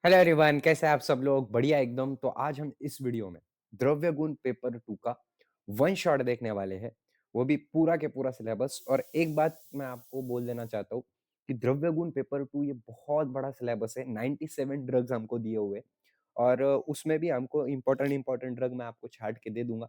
Hello everyone, कैसे हैं आप सब लोग? बढ़िया एकदम। तो आज हम इस वीडियो में द्रव्य गुण पेपर 2 का वन शॉट देखने वाले हैं, वो भी पूरा के पूरा सिलेबस। और एक बात मैं आपको बोल देना चाहता हूँ कि द्रव्य गुण पेपर 2 ये बहुत बड़ा सिलेबस है। 97 ड्रग्स हमको दिए हुए हैं और उसमें भी हमको इम्पोर्टेंट इम्पोर्टेंट ड्रग मैं आपको छाँट के दे दूँगा।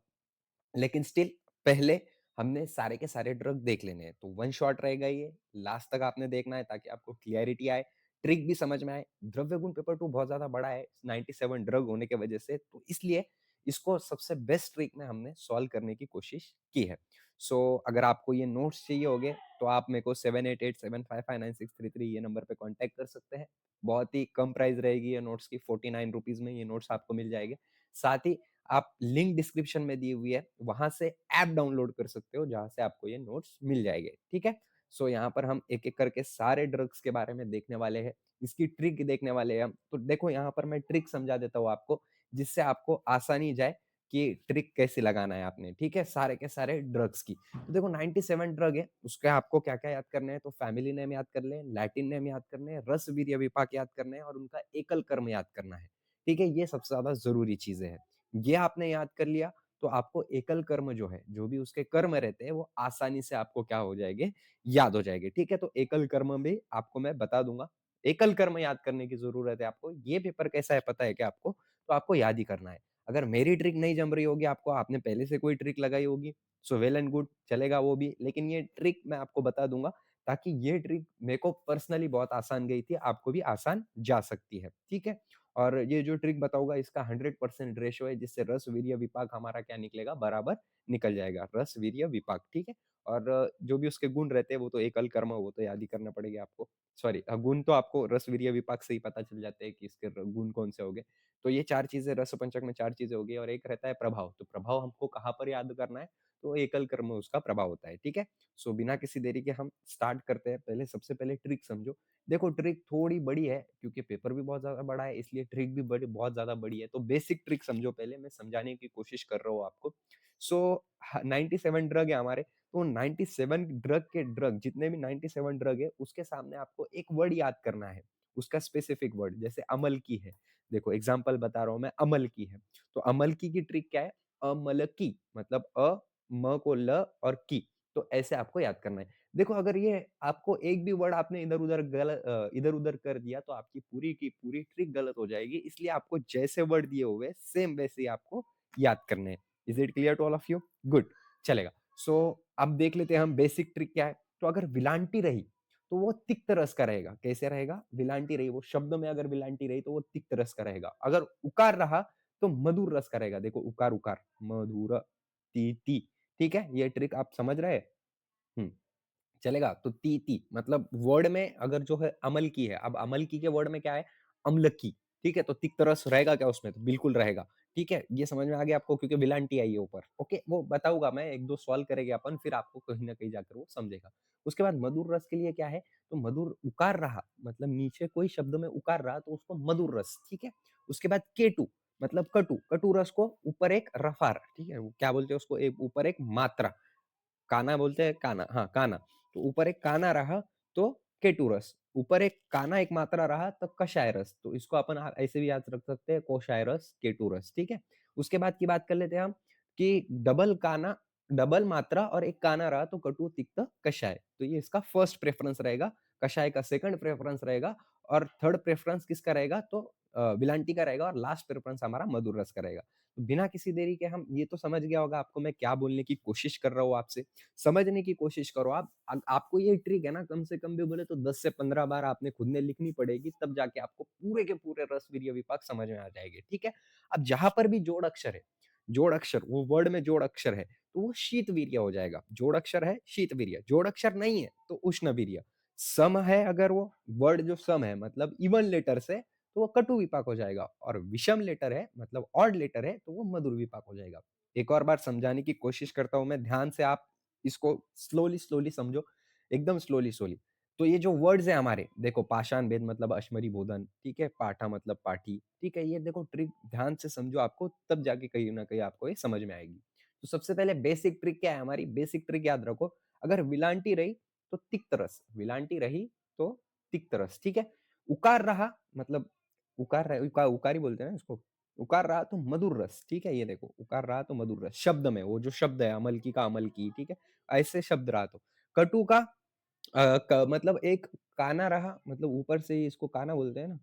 लेकिन स्टिल पहले हमने सारे के सारे ड्रग देख लेने हैं। तो वन शॉट रहेगा ये, लास्ट तक आपने देखना है ताकि आपको क्लैरिटी आए, ट्रिक भी समझ में आए। द्रव्य गुण पेपर 2 बहुत ज़्यादा बड़ा है, 97 ड्रग होने की वजह से, तो इसलिए इसको सबसे बेस्ट ट्रिक में हमने सॉल्व करने की कोशिश की है। सो अगर आपको ये नोट्स चाहिए होंगे, तो आप मेरे को 7887559633 ये नंबर पे कॉन्टैक्ट कर सकते हैं। बहुत ही कम प्राइस रहेगी ये नोट्स की, 49 रुपीज़ में ये नोट्स आपको मिल जाएँगे। साथ ही आप लिंक डिस्क्रिप्शन में दी हुई है, वहाँ से ऐप डाउनलोड कर सकते हो, जहाँ से आपको ये नोट्स मिल जाएँगे, ठीक है? सो यहाँ पर हम एक-एक करके सारे ड्रग्स के बारे में देखने वाले हैं, इसकी ट्रिक देखने वाले हैं हम। तो देखो यहाँ पर मैं ट्रिक समझा देता हूँ आपको, जिससे आपको आसानी जाए कि ट्रिक कैसे लगाना है आपने, ठीक है? सारे के सारे ड्रग्स की। तो देखो 97 ड्रग है, उसके आपको क्या-क्या याद करने हैं, तो फैमिली नेम याद कर लें, लैटिन नेम याद करने हैं, रस, वीर्य, विपाक याद करने हैं और उनका एकल कर्म याद करना है, ठीक है? ये सबसे ज़्यादा ज़रूरी चीज़ें हैं। ये आपने याद कर लिया, तो आपको एकल कर्म जो है, जो भी उसके कर्म रहते हैं, वो आसानी से आपको क्या हो जाएँगे, याद हो जाएँगे, ठीक है? तो एकल कर्म भी आपको मैं बता दूँगा। एकल कर्म याद करने की ज़रूरत है आपको। ये पेपर कैसा है पता है क्या आपको? तो आपको याद ही करना है। अगर मेरी ट्रिक नहीं जम रही होगी आपको, आपने पहले से कोई ट्रिक लगाई होगी, सो वेल एंड गुड, चलेगा वो भी। लेकिन ये ट्रिक मैं आपको बता दूँगा, ताकि ये ट्रिक मेरे को पर्सनली बहुत आसान गई थी, आपको भी आसान जा सकती है, ठीक है? और ये जो ट्रिक बताऊँगा इसका 100% रेशियो है, जिससे रस, वीर्य, विपाक हमारा क्या निकलेगा, बराबर निकल जाएगा। रस, वीर्य, विपाक, ठीक है? और जो भी उसके गुण रहते हैं वो तो एकल कर्म, वो तो याद ही करना पड़ेगा आपको। सॉरी, गुण तो आपको रस, वीर्य, विपाक से ही पता चल जाते हैं कि इसके गुण कौन से हो गए। तो ये 4 चीज़ें, रस पंचक में 4 चीज़ें हो गई और एक रहता है प्रभाव। तो प्रभाव हमको कहाँ पर याद करना है, तो एकल कर्म में उसका प्रभाव होता है, ठीक है? सो बिना किसी देरी के हम स्टार्ट करते हैं। पहले सबसे पहले ट्रिक समझो। देखो ट्रिक थोड़ी बड़ी है, क्योंकि पेपर भी बहुत ज़्यादा बड़ा है, इसलिए ट्रिक भी बड़ी बहुत ज़्यादा बड़ी है। तो बेसिक ट्रिक समझो पहले, मैं समझाने की कोशिश कर रहा हूँ आपको। सो 97 ड्रग है हमारे, तो 97 ड्रग के ड्रग, जितने भी 97 ड्रग है, उसके सामने आपको एक वर्ड याद करना है, उसका स्पेसिफिक वर्ड। जैसे अमल की है, देखो एग्ज़ाम्पल बता रहा हूँ मैं, अमल की है। तो अमल की ट्रिक क्या है? अमलकी, मतलब म को ल और की, तो ऐसे आपको याद करना है। देखो अगर ये आपको एक भी वर्ड आपने इधर-उधर कर दिया, तो आपकी पूरी की पूरी ट्रिक गलत हो जाएगी। इसलिए आपको जैसे वर्ड दिए हुए हैं, सेम वैसे ही आपको याद करने हैं। Is it clear to all of you? Good, चलेगा। सो अब देख लेते हैं हम बेसिक ट्रिक क्या है। तो अगर विलांटी रही, तो वो तिक्त रस का रहेगा। कैसे रहेगा? विलांटी रही, वो शब्द में अगर विलांटी रही, तो वो तिक्त रस का रहेगा। अगर उकार रहा, तो मधुर रस का रहेगा। देखो उकार, उकार, मधुर, ती, ठीक है? ये ट्रिक आप समझ रहे हैं? हुँ। चलेगा? तो ती मतलब वर्ड में अगर जो है अमल की है, अब अमल की के वर्ड में क्या है? अम्लकी, ठीक है? तो तिक्त रस रहेगा क्या उसमें? तो बिल्कुल रहेगा, ठीक है? ये समझ में आ गया आपको, क्योंकि विलांटी आई है ऊपर, ओके? वो बताऊँगा मैं, 1-2 सवाल करेंगे अपन, फिर आपको कहीं न कहीं जाकर वो समझेगा। उसके बाद मधुर रस के लिए क्या है? तो मधुर उकार रहा, मतलब नीचे कोई शब्द में उकार रहा, तो उसको मधुर रस, ठीक है? उसके बाद केटु, मतलब कटु, कटु रस को ऊपर एक रफ़ार, ठीक है? वो क्या बोलते हैं उसको? एक ऊपर एक मात्रा, काना बोलते हैं, काना, हाँ, काना। तो ऊपर एक काना रहा, तो केटु रस। ऊपर एक काना एक मात्रा रहा, तो कषाय रस। तो इसको अपन ऐसे भी याद रख सकते हैं, कोषाय रस, केटु रस, ठीक है? उसके बाद की बात कर लेते हैं हम कि डबल काना, डबल मात्रा और एक काना रहा, तो कटु, तिक्त, कषाय। तो ये इसका फर्स्ट प्रेफ़रेंस रहेगा, कषाय का सेकंड प्रेफ़रेंस रहेगा और थर्ड प्रेफ़रेंस किसका रहेगा? तो विलांटी का रहेगा और लास्ट प्रेफ़रेंस हमारा मधुर रस का रहेगा। तो बिना किसी देरी के हम, ये तो समझ गया होगा आपको मैं क्या बोलने की कोशिश कर रहा हूँ आपसे। समझने की कोशिश करो आप। आपको ये ट्रिक है ना, कम से कम भी बोले तो 10 से 15 बार आपने खुद ने लिखनी पड़ेगी, तब जाके आपको पूरे के पूरे रस, वीर्य, विपाक समझ में आ जाएँगे, ठीक है? अब जहाँ पर भी जोड़ अक्षर है, जोड़ अक्षर, वो वर्ड में जोड़ अक्षर है, तो वो शीत-वीर्य हो जाएगा। जोड़ अक्षर है, शीत-वीर्य। जोड़ अक्षर नहीं है, तो उष्ण-वीर्य। सम है अगर वो, वर्ड जो सम है मतलब इवन लेटर्स है, तो वो कटु विपाक हो जाएगा, और विषम लेटर है मतलब ऑड लेटर है, तो वो मधुर विपाक हो जाएगा। एक और बार समझाने की कोशिश करता हूँ मैं, ध्यान से आप इसको स्लोली समझो, एकदम स्लोली। तो ये जो वर्ड्स हैं हमारे, देखो पाषाण भेद मतलब अश्मरी बोधन, ठीक है? पाठा मतलब पाठी, ठीक है? ये देखो ट्रिक ध्यान से समझो, आपको तब जाके कहीं न कहीं आपको ये समझ में आएगी। तो सबसे पहले बेसिक ट्रिक क्या है हमारी? बेसिक ट्रिक याद रखो, अगर विलांटी रही तो तिक्त रस, विलांटी रही तो तिक्त रस, ठीक है? उकार रहा मतलब उकार रहा उकार ही बोलते हैं ना इसको। उकार रहा तो मधुर रस, ठीक है? ये देखो, उकार रहा तो मधुर रस, शब्द में वो जो शब्द है अमल की का अमल की, ठीक है? ऐसे शब्द रहा तो। कटु का क मतलब एक काना रहा, मतलब ऊपर से ही इसको काना बोलते हैं ना?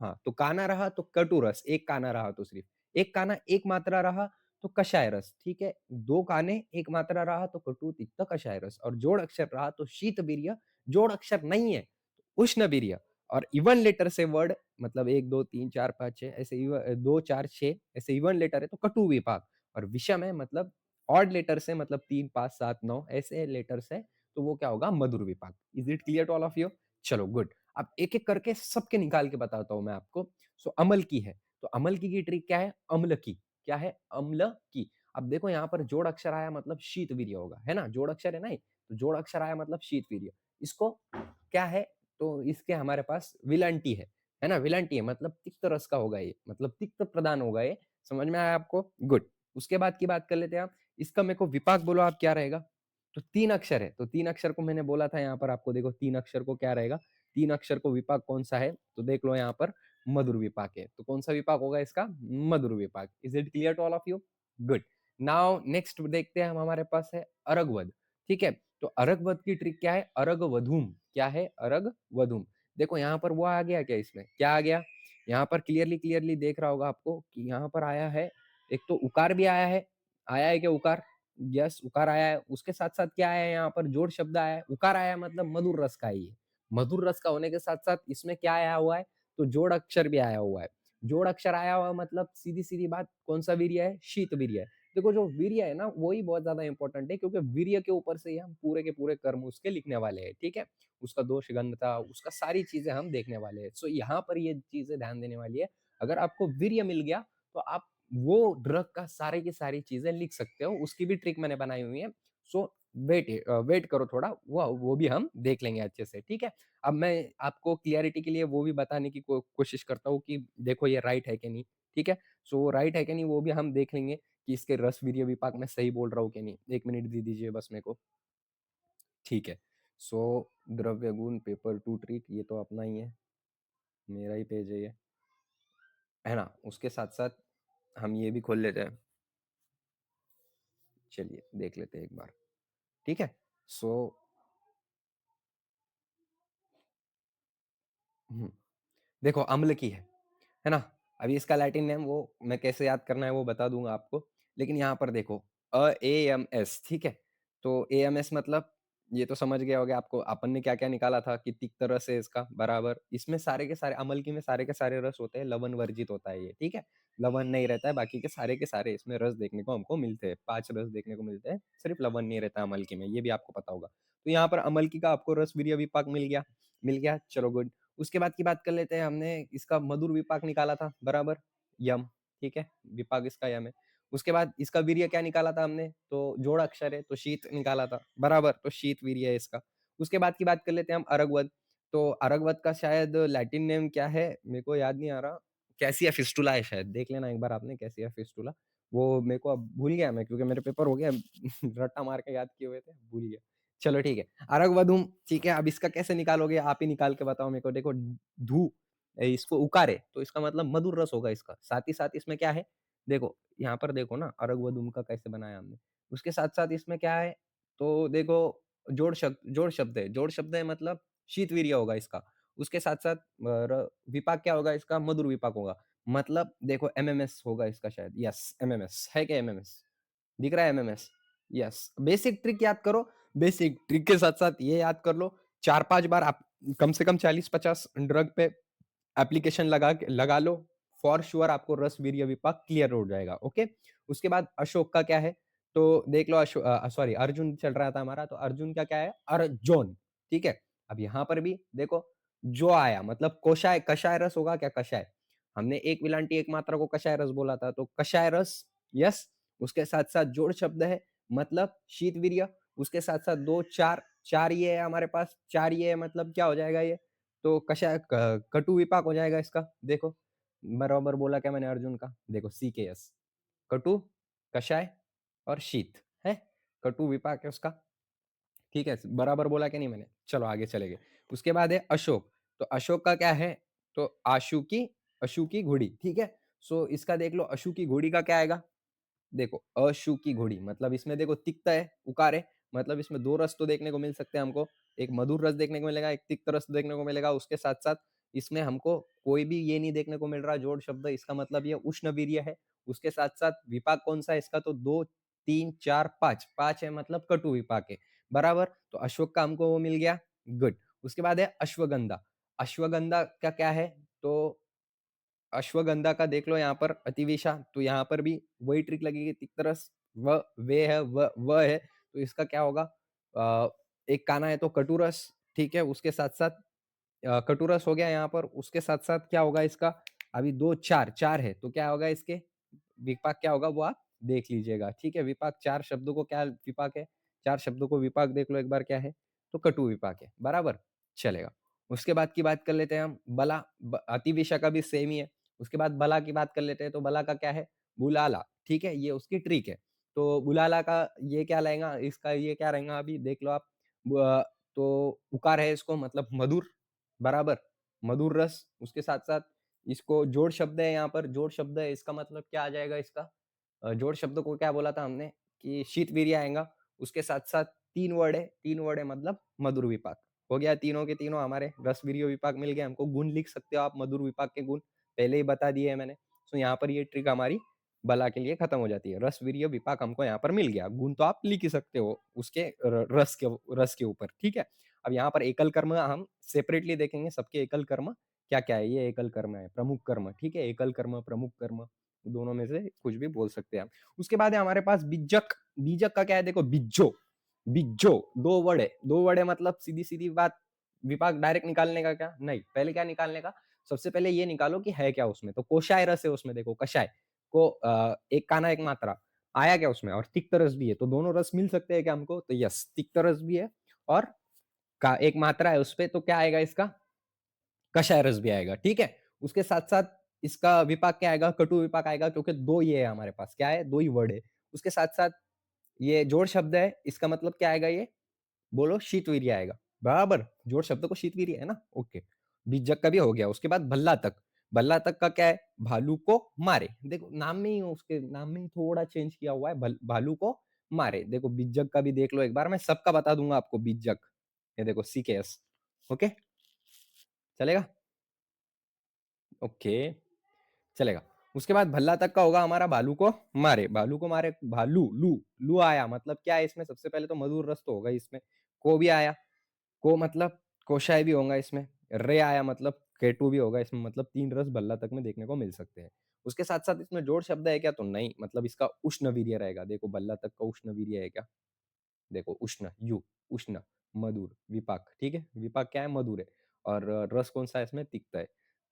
हाँ, तो काना रहा तो कटु रस, एक काना रहा तो सिर्फ़। एक काना एक मात्रा रहा तो कषाय रस, ठीक है? 2 काने एक मात्रा रहा तो कटु तिक्त कषाय रस और जोड़ अक्षर रहा तो शीतवीर्य, जोड़ अक्षर नहीं है, उष्णवीर्य और इवन लेटर से वर्ड मतलब 1, 2, 3, 4, 5, 6 ऐसे 2, 4, 6 ऐसे इवन लेटर है तो कटु विभाग और विषम है मतलब ऑड लेटर से मतलब 3, 5, 7, 9 ऐसे लेटर्स है, तो वो क्या होगा? मधुर विभाग। Is it clear to all of you? चलो गुड। अब एक-एक करके सबके निकाल के बताता हूँ मैं आपको। सो अमल की है, तो अमल की ट्रिक क्या है? अम्ल की। क्या है? अम्ल की। अब देखो यहाँ पर जोड़ अक्षर आया मतलब शीतवीर्य होगा, है ना? जोड़ अक्षर है ना ये? तो जोड़ अक्षर आया मतलब शीतवीर्य। इसको क्या है? तो इसके हमारे पास विलंटी है ना? विलंटी है मतलब तिक्त रस का होगा ये, मतलब तिक्त प्रदान होगा ये। समझ में आया आपको? गुड। उसके बाद की बात कर लेते हैं आप। इसका मेरे को विपाक बोलो आप क्या रहेगा? तो 3 अक्षर है, तो 3 अक्षर को मैंने बोला था यहाँ पर आपको देखो 3 अक्षर को क्या रहेगा? 3 अक्षर को विपाक कौन-सा है? तो देख लो यहाँ पर मधुर विपाक है। तो कौन-सा विपाक होगा इसका? मधुर विपाक। Is it clear to all of you? Good. Now next देखते हैं हम हमारे पास है अरगवद, ठीक है? तो अरगवद की ट्रिक क्या है? अरगवधूम, क्या है? अरगवधूम। देखो यहाँ पर वो आ गया क्या इसमें? क्या आ गया? यहाँ पर क्लियरली क्लियरली देख रहा होगा आपको कि यहाँ पर आया है, एक तो उकार भी आया है क्या उकार? यस, उकार आया है। उसके साथ-साथ क्या आया है यहाँ पर? जोड़ शब्द आया है। उकार आया है मतलब मधुर रस का है ये। मधुर रस का होने के साथ-साथ इसमें क्या आया हुआ है? तो जोड़ अक्षर भी आया हुआ है। जोड़ अक्षर आया हुआ मतलब सीधी-सीधी बात कौन-सा वीर्य है? शीत वीर्य है। देखो जो वीर्य है ना, वो ही बहुत ज़्यादा इम्पोर्टेंट है क्योंकि वीर्य के ऊपर से ही हम पूरे के पूरे कर्म उसके लिखने वाले हैं, ठीक है? उसका दोष गंधता, उसका सारी चीज़ें हम देखने वाले हैं। सो यहाँ पर ये चीज़ें ध्यान देने वाली है। अगर आपको वीर्य मिल गया, तो आप वो ड्रग का सारी की सारी चीज़ें लिख सकते हो। उसकी भी ट्रिक मैंने बनाई हुई है। सो वेट करो थोड़ा, वो भी हम देख लेंगे अच्छे से, ठीक है? अब मैं आपको क्लैरिटी के लिए वो भी बताने की कोशिश करता हूँ कि देखो ये राइट है कि नहीं, ठीक है? सो राइट है कि नहीं वो भी हम देख लेंगे कि इसके रस-वीर्य विपाक मैं सही बोल रहा हूँ कि नहीं। 1 मिनट दे दीजिए बस मेरे को। ठीक है। सो द्रव्य गुण पेपर टू ट्रीट ये तो अपना ही है, मेरा ही पेज है ये, है ना? उसके साथ-साथ हम ये भी खोल लेते हैं। चलिए देख लेते हैं एक बार, ठीक है? सो हुँ, देखो अम्ल की है ना? अभी इसका लैटिन नेम वो मैं कैसे याद करना है वो बता दूँगा आपको। लेकिन यहाँ पर देखो एएमएस ठीक है? तो एएमएस मतलब ये तो समझ गए होंगे आपको अपन ने क्या-क्या निकाला था कि तिक्त रस है इसका बराबर। इसमें सारे के सारे अमल की में सारे के सारे रस होते हैं, लवण वर्जित होता है ये, ठीक है? लवण नहीं रहता है, बाकी के सारे इसमें रस देखने को हमको मिलते हैं। 5 रस देखने को मिलते हैं, सिर्फ लवण नहीं रहता अमल की में, ये भी आपको पता होगा। तो यहाँ पर अमल की का आपको रस, वीर्य, विपाक मिल गया, चलो गुड। उसके बाद की बात कर लेते हैं हमने इसका मधुर विपाक निकाला था बराबर यम ठीक है विपाक इसका यम है उसके बाद इसका वीर्य क्या निकाला था हमने तो जोड़ अक्षर है तो शीत निकाला था बराबर तो शीत वीर्य है इसका उसके बाद की बात कर लेते हैं हम अरगवद तो अरगवद का शायद लैटिन नेम क्या है मेरे को याद नहीं आ रहा कैसिया फिस्टुला है शायद देख लेना एक बार आपने कैसिया फिस्टुला वो मेरे को अब भूल गया मैं क्योंकि मेरे पेपर हो गया रट्टा मार के याद किए हुए थे भूल गया चलो ठीक है अरगवधूम ठीक है, अब इसका कैसे निकालोगे? आप ही निकाल के बताओ मेरे को। देखो धू इसको उकारे तो इसका मतलब मधुर रस होगा इसका। साथ ही साथ इसमें क्या है? देखो, यहाँ पर देखो ना अरगवधूम का कैसे बनाया हमने। उसके साथ-साथ इसमें क्या है? तो देखो जोड़ शब्द है। जोड़ शब्द है मतलब शीतवीर्य होगा इसका। उसके साथ-साथ विपाक क्या होगा इसका? मधुर विपाक होगा। मतलब देखो एमएमएस होगा इसका शायद। यस, एमएमएस है क्या एमएमएस? दिख रहा है एमएमएस? यस, बेसिक ट्रिक याद करो, बेसिक ट्रिक के साथ-साथ ये याद कर लो, 4-5 बार आप कम से कम 40-50 ड्रग पे एप्लीकेशन लगा लो, फॉर श्योर आपको रस, वीर्य, विपाक क्लियर हो जाएगा, ओके? उसके बाद अशोक का क्या है? तो देख लो सॉरी अर्जुन चल रहा था हमारा, तो अर्जुन का क्या है? अर्जोन, ठीक है? अब यहाँ पर भी देखो, जो आया मतलब कषाय रस होगा क्या? कषाय। हमने एक विलांटी, एक मात्रा को कषाय रस बोला था, तो कषाय रस, यस। उसके साथ-साथ जोड़ शब्द है, मतलब शीतवीर्य, उसके साथ-साथ 2, 4, 4 ये है हमारे पास, 4 ये है मतलब क्या हो जाएगा ये? तो कषाय कटु विपाक हो जाएगा इसका, देखो। बराबर बोला क्या मैंने अर्जुन का? देखो सीकेएस, कटु, कषाय और शीत, है? कटु विपाक है उसका, ठीक है? बराबर बोला क्या नहीं मैंने? चलो आगे चलेंगे। उसके बाद है अशोक, तो अशोक का क्या है? तो आशु की अशु की घोड़ी, ठीक है? सो इसका देख लो अशु की घोड़ी का क्या आएगा? देखो अशु की घोड़ी मतलब इसमें देखो तिक्त है, उकार है, मतलब इसमें 2 रस तो देखने को मिल सकते हैं हमको। एक मधुर रस देखने को मिलेगा, एक तिक्त रस देखने को मिलेगा। उसके साथ-साथ इसमें हमको कोई भी ये नहीं देखने को मिल रहा जोड़ शब्द, इसका मतलब ये उष्णवीर्य है। उसके साथ-साथ विपाक कौन-सा है इसका? तो 2, 3, 4, 5, 5 है मतलब कटु विपाक है, बराबर? तो अश्वक का हमको वो मिल गया, गुड। उसके बाद है अश्वगंधा। अश्वगंधा का क्या है? तो अश्वगंधा का देख लो यहाँ पर अतिविशा, तो यहाँ पर भी वही ट्रिक लगेगी, तिक्तरस व वे है व है, तो इसका क्या होगा? एक काना है तो कटुरस, ठीक है? उसके साथ-साथ कटुरस हो गया यहाँ पर, उसके साथ-साथ क्या होगा इसका? अभी 2 4 4 है, तो क्या होगा इसके? विपाक क्या होगा वो आप देख लीजिएगा, ठीक है? विपाक 4 शब्दों को क्या विपाक है? 4 शब्दों को विपाक देख लो एक बार क्या है? तो कटु विपाक है, बराबर? चलेगा। उसके बाद की बात कर लेते हैं हम बला, अतिविशा का भी सेम ही है। उसके बाद बला की बात कर लेते हैं, तो बला का क्या है? बुलाला, ठीक है? ये उसकी ट्रिक है। तो बुलाला का ये क्या रहेगा? इसका ये क्या रहेगा अभी देख लो आप। तो उकार है इसको मतलब मधुर, बराबर? मधुर रस। उसके साथ-साथ इसको जोड़ शब्द है यहाँ पर, जोड़ शब्द है, इसका मतलब क्या आ जाएगा इसका? जोड़ शब्द को क्या बोला था हमने कि शीतवीर्य आएगा। उसके साथ-साथ 3 वर्ड है, 3 वर्ड है मतलब मधुर विपाक। हो गया तीनों के तीनों हमारे रसवीर्य विपाक मिल गए हमको। गुण लिख सकते हो आप मधुर विपाक के गुण, पहले ही बता दिए हैं मैंने। तो यहाँ पर ये ट्रिक हमारी बला के लिए खत्म हो जाती है। रसवीर्य विपाक हमको यहाँ पर मिल गया। गुण तो आप लिख ही सकते हो उसके रस के ऊपर, ठीक है? अब यहाँ पर एकल कर्म हम सेपरेटली देखेंगे, सबके एकल कर्म क्या-क्या है? ये एकल कर्म है, प्रमुख कर्म, ठीक है? एकल कर्म, प्रमुख कर्म, दोनों में से कुछ भी बोल सकते हैं आप। उसके बाद है हमारे पास बीजक। बीजक का क्या है? देखो बिज्जो, बिज्जो 2 वर्ड है। 2 वर्ड है मतलब सीधी-सीधी बात, विपाक डायरेक्ट निकालने का क्या? नहीं, पहले क्या निकालने का? सबसे पहले ये निकालो कि है क्या उसमें? तो कोशाय रस है उसमें, देखो कषाय को एक काना एक मात्रा, आया क्या उसमें? और तिक्त रस भी है, तो दोनों रस मिल सकते हैं क्या हमको? तो यस, तिक्त रस भी है और का एक मात्रा है उसपे, तो क्या आएगा इसका? कषाय रस भी आएगा, ठीक है? उसके साथ-साथ इसका विपाक क्या आएगा? कटु विपाक आएगा, क्योंकि 2 ये है हमारे पास, क्या है? 2 ही वर्ड है। उसके साथ-साथ ये जोड़ शब्द है, इसका मतलब क्या आएगा ये? बोलो शीतवीर्य आएगा, बराबर? जोड़ शब्द को शीतवीर्य है ना? ओके। बीजक का भी हो गया। उसके बाद भल्ला तक। भल्ला तक का क्या है? भालू को मारे। देखो नाम में ही उसके नाम में ही थोड़ा चेंज किया हुआ है, भालू को मारे। देखो बीजक का भी देख लो एक बार, मैं सबका बता दूंगा आपको बीजक। ये देखो सीकेएस, ओके? चलेगा? ओके, चलेगा। उसके बाद भल्ला तक का होगा हमारा भालू को मारे। भालू को मारे, भालू, लू, लू आया मतलब क्या है इसमें? सबसे पहले तो मधुर रस तो होगा ही इसमें। को भी आया, को मतलब कोशाय भी होगा इसमें। रे आया मतलब केटू भी होगा इसमें, मतलब 3 रस भल्ला तक में देखने को मिल सकते हैं। उसके साथ-साथ इसमें जोड़ शब्द है क्या? तो नहीं, मतलब इसका उष्णवीर्य रहेगा। देखो भल्ला तक का उष्णवीर्य है क्या? देखो उष्ण, यू, उष्ण, मधुर, विपाक, ठीक है? विपाक क्या है? मधुर है। और रस कौन-सा है इसमें? तिक्त है।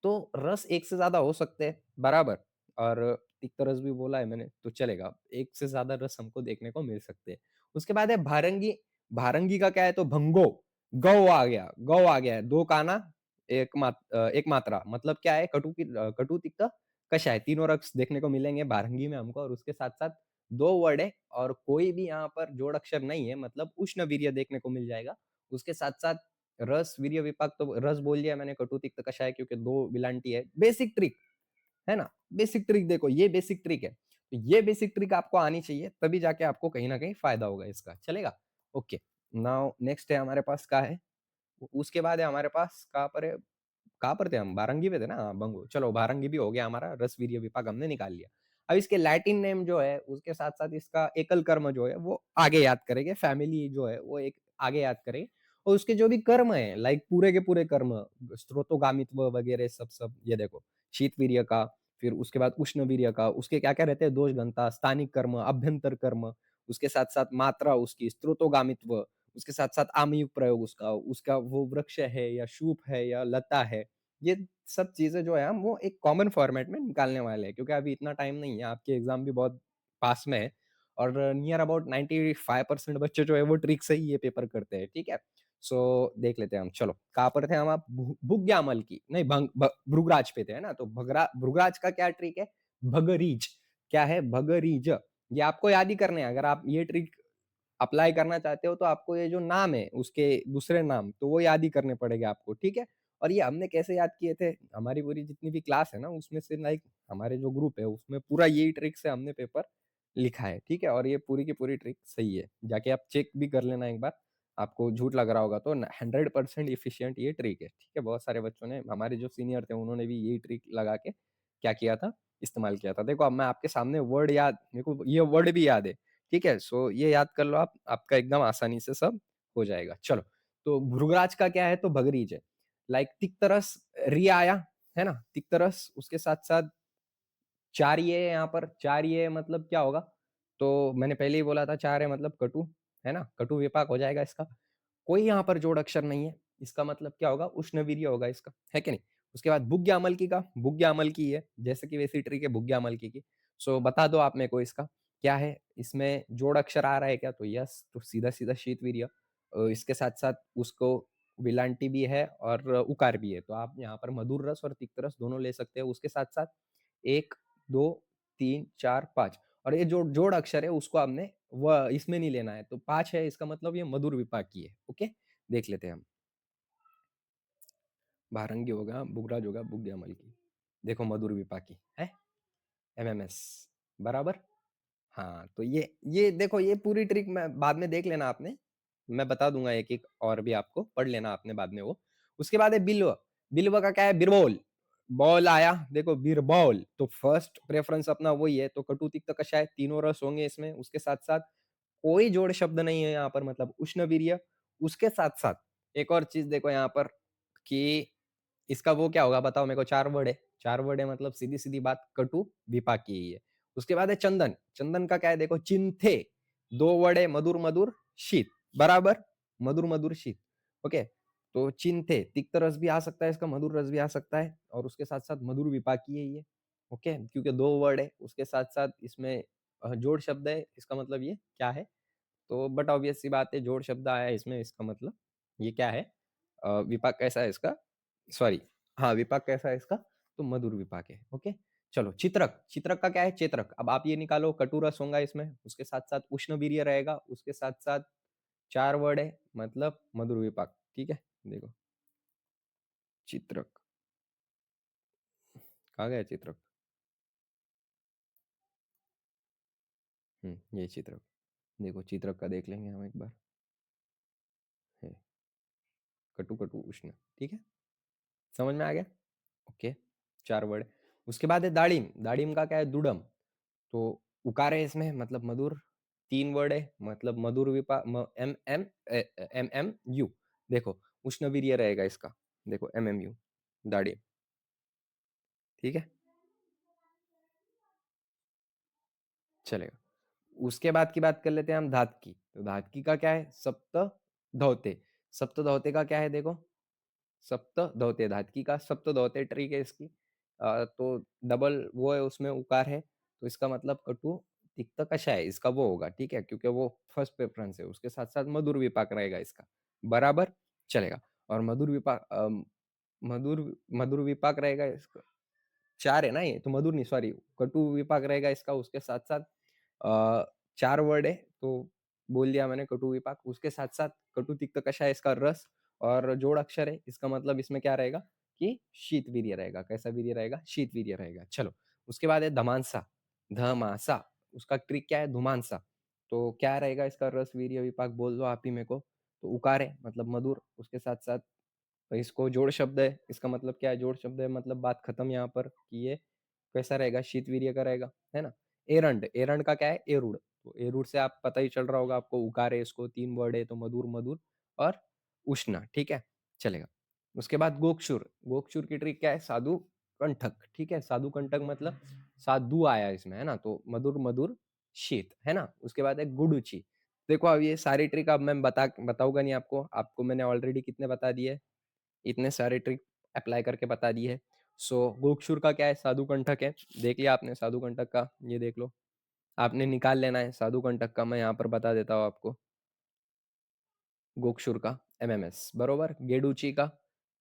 तो रस एक से ज़्यादा हो सकते हैं, बराबर? और तिक्त रस भी बोला है मैंने, तो चलेगा। एक से ज़्यादा रस हमको देखने को मिल सकते हैं। उसके बाद है भारंगी। भारंगी का क्या है? तो भंगो, गौ आ गया, गौ आ गया है। 2 काना, 1 मात्रा, मतलब क्या है? कटु, तिक्त, कषाय, तीनों रस देखने को मिलेंगे भारंगी में हमको। और उसके साथ-साथ 2 वर्ड है और कोई भी यहाँ पर जोड़ अक्षर नहीं है, मतलब उष्णवीर्य देखने को मिल जाएगा। उसके साथ-साथ रस, वीर्य, विपाक, तो रस बोल दिया मैंने, कटु, तिक्त, कषाय, क्योंकि 2 विलांटी है। बेसिक ट्रिक, है ना? बेसिक ट्रिक देखो, ये बेसिक ट्रिक है। तो ये बेसिक ट्रिक आपको आनी चाहिए, तभी जाके आपको कहीं न कहीं फ़ायदा होगा इसका, चलेगा? ओके, नाउ नेक्स्ट है हमारे पास क्या है? उसके बाद है हमारे पास कहाँ पर है? कहाँ पर थे हम? बारंगी पे थे ना? हाँ, बंगो। चलो बारंगी भी हो गया हमारा, रस, वीर्य, विपाक हमने निकाल लिया। अब इसके लैटिन नेम जो है, उसके साथ-साथ इसका एकल कर्म जो है, वो आगे याद करेंगे। फैमिली जो है, वो एक आगे याद करेंगे। और उसके जो भी कर्म हैं, लाइक पूरे के पूरे कर्म, स्त्रोतोगामित्व वगैरह सब-सब, ये देखो, शीतवीर्य का, फिर उसके बाद उष्णवीर्य का, उसके क्या-क्या रहते हैं? दोष घनता, स्थानिक कर्म, अभ्यंतर कर्म, उसके साथ-साथ मात्रा उसकी, स्त्रोतोगामित्व, उसके साथ-साथ आमयुक्त प्रयोग उसका, उसका वो वृक्ष है या शूप है या लता है, ये सब चीज़ें जो है हम वो एक कॉमन फॉर्मेट में निकालने वाले हैं, क्योंकि अभी इतना टाइम नहीं है, आपके एग्ज़ाम भी बहुत पास में है। और नियर अबाउट 95% बच्चे जो है वो ट्रिक से ही ये पेपर करते हैं, ठीक है? सो देख लेते हैं हम, चलो कहाँ पर थे हम? आप भुग्यामल की नहीं, भृगराज पे थे, है ना? तो भृगराज का क्या ट्रिक है? भगरीज, क्या है? भगरीज। ये आपको याद ही करने हैं, अगर आप ये ट्रिक अप्लाई करना चाहते हो तो आपको ये जो नाम है उसके दूसरे नाम, तो वो याद ही करने पड़ेंगे आपको, ठीक है? और ये हमने कैसे याद किए थे, हमारी पूरी जितनी भी क्लास है ना उसमें से लाइक हमारे जो ग्रुप है उसमें पूरा यही ट्रिक से हमने पेपर लिखा है, ठीक है? और ये पूरी की पूरी ट्रिक सही है, जाके आप चेक भी कर लेना एक बार, आपको झूठ लग रहा होगा तो 100% एफिशिएंट ये ट्रिक है, ठीक है? बहुत सारे बच्चों ने, हमारे जो सीनियर थे उन्होंने भी यही ट्रिक लगा के क्या किया था, इस्तेमाल किया था। देखो अब मैं आपके सामने वर्ड याद, मेरे को ये वर्ड भी याद है, ठीक है? सो ये याद कर लो आप, आपका एकदम आसानी से सब हो जाएगा। चलो, तो भृगराज का क्या है, तो भगरीज है। लाइक तिक्तरस रियाया, है ना? तिक्तरस, उसके साथ-साथ 4 ये है यहाँ पर, 4 ये मतलब क्या होगा? तो मैंने पहले ही बोला था 4 है मतलब कटु, है ना? कटु विपाक हो जाएगा इसका। कोई यहाँ पर जोड़ अक्षर नहीं है, इसका मतलब क्या होगा? उष्णवीर्य होगा इसका, है कि नहीं? उसके बाद भुग्यामलकी का, भुग्यामलकी है, जैसे कि वैसी ट्रिक है भुग्यामलकी की। सो बता दो आप मेरे को इसका, क्या है? इसमें जोड़ अक्षर आ रहा है क्या? तो यस, तो सीधा-सीधा शीतवीर्य। इसके साथ-साथ उसको विलांटी भी है और उकार भी है, तो आप यहाँ पर मधुर रस और तिक्त रस दोनों ले सकते हो। उसके साथ-साथ 1, 2, 3, 4, 5 और ये जो जोड़ अक्षर है उसको हमने व इसमें नहीं लेना है, तो 5 है, इसका मतलब ये मधुर विपाकी है, ओके? देख लेते हैं हम। भारंगी होगा, बुगराज होगा, बुग्यामल की। देखो मधुर विपाकी है, एमएमएस बराबर। हाँ, तो ये देखो, ये पूरी ट्रिक मैं बाद में देख लेना आपने, मैं बता दूंगा एक एक और भी, आपको पढ़ लेना आपने बाद में वो। उसके बाद है बिल्व। बिल्व का क्या है? बिरबोल। बॉल आया, देखो बिरबॉल, तो फर्स्ट प्रेफरेंस अपना वही है, तो कटु तिक्त कषाय तीनों रस होंगे इसमें। उसके साथ साथ कोई जोड़ शब्द नहीं है यहाँ पर, मतलब उष्णवीर्य। उसके साथ साथ एक और चीज देखो यहाँ पर, कि इसका वो क्या होगा बताओ मेरे को? 4 वर्ड है, 4 वर्ड है मतलब सीधी सीधी बात, कटु विपाकी ही है। उसके बाद है चंदन। चंदन का क्या है? देखो चिंथे, 2 वर्ड है, मधुर मधुर शीत, बराबर, मधुर मधुर शीत, ओके? तो चिंथे, तिक्त रस भी आ सकता है इसका, मधुर रस भी आ सकता है, और उसके साथ साथ मधुर विपाकी है ये, ओके? क्योंकि 2 वर्ड है, उसके साथ साथ इसमें जोड़ शब्द है, इसका मतलब ये क्या है? तो बट ऑब्वियस सी बात है, जोड़ शब्द आया है इसमें, इसका मतलब ये क्या है? विपाक कैसा है इसका? सॉरी, हाँ, विपाक कैसा है इसका? तो मधुर विपाक है, ओके? चलो, चित्रक। चित्रक का क्या है? चेत्रक। अब आप ये निकालो, कटुरस होगा इसमें, उसके साथ साथ उष्णवीर्य रहेगा, उसके साथ साथ 4 वर्ड है, मतलब मधुर विपाक, ठीक है? देखो चित्रक, कहाँ गया चित्रक? ये चित्रक। देखो चित्रक का देख लेंगे हम एक बार, है कटु कटु उष्ण, ठीक है? समझ में आ गया? Okay, 4 word. उसके बाद है दाड़िम। दाड़िम का क्या है? दुडम। तो उकार है इसमें, मतलब मधुर। 3 वर्ड है, मतलब मधुर विपा एम एम एम एम यू। देखो उष्णवीर्य रहेगा इसका, देखो एम एम यू, दाड़िम, ठीक है? चलेगा। उसके बाद की बात कर लेते हैं हम, धातकी। तो धातकी का क्या है? सप्त धौते। सप्त धौते का क्या है? देखो सप्त धौते, धातकी का सप्त धौते ट्रिक है इसकी। तो डबल वो है, उसमें उकार है, तो इसका मतलब कटु तिक्त कषाय, इसका वो होगा, ठीक है? क्योंकि वो फर्स्ट प्रेफरेंस है। उसके साथ साथ मधुर विपाक रहेगा इसका, बराबर, चलेगा। और मधुर विपाक मधुर मधुर विपाक रहेगा इसका, 4 है ना ये, तो मधुर नहीं, सॉरी, कटु विपाक रहेगा इसका। उसके साथ साथ 4 वर्ड है, तो बोल दिया मैंने कटु विपाक। उसके साथ साथ कटु तिक्त कषाय इसका रस, और जोड़ अक्षर है, इसका मतलब इसमें क्या रहेगा कि शीत वीर्य रहेगा। कैसा वीर्य रहेगा? शीत वीर्य रहेगा। चलो, उसके बाद है धमांसा। धमासा, उसका ट्रिक क्या है? धुमांसा। तो क्या रहेगा इसका? रस वीर्य विपाक, बोल दो आप ही मेरे को। तो उकार है, मतलब मधुर। उसके साथ साथ तो इसको जोड़ शब्द है, इसका मतलब क्या है? जोड़ शब्द है, मतलब बात खत्म यहाँ पर, कि ये कैसा रहेगा? शीतवीर्य का रहेगा, है ना? एरंड। एरंड का क्या है? एरुड़। तो एरुड़ से आप पता ही चल रहा होगा आपको, उकार है इसको, 3 वर्ड है, तो मधुर मधुर और उष्ण, ठीक है? चलेगा। उसके बाद गोक्षुर। गोक्षुर की ट्रिक क्या है? साधु कंठक, ठीक है? साधु कंठक मतलब साधु आया इसमें, है ना? तो मधुर मधुर शीत, है ना? उसके बाद है गुडुचि। देखो अब ये सारी ट्रिक अब मैं बताऊंगा नहीं आपको, आपको मैंने ऑलरेडी कितने बता दिए, इतने सारे ट्रिक अप्लाई करके बता दी है। सो गोक्षुर का क्या है? साधु कंठक है। देख लिया आपने साधु कंठक का, ये देख लो, आपने निकाल लेना है साधु कंठक का। मैं यहाँ पर बता देता हूँ आपको, गोक्षुर का एमएमएस बरोबर। गेडुची का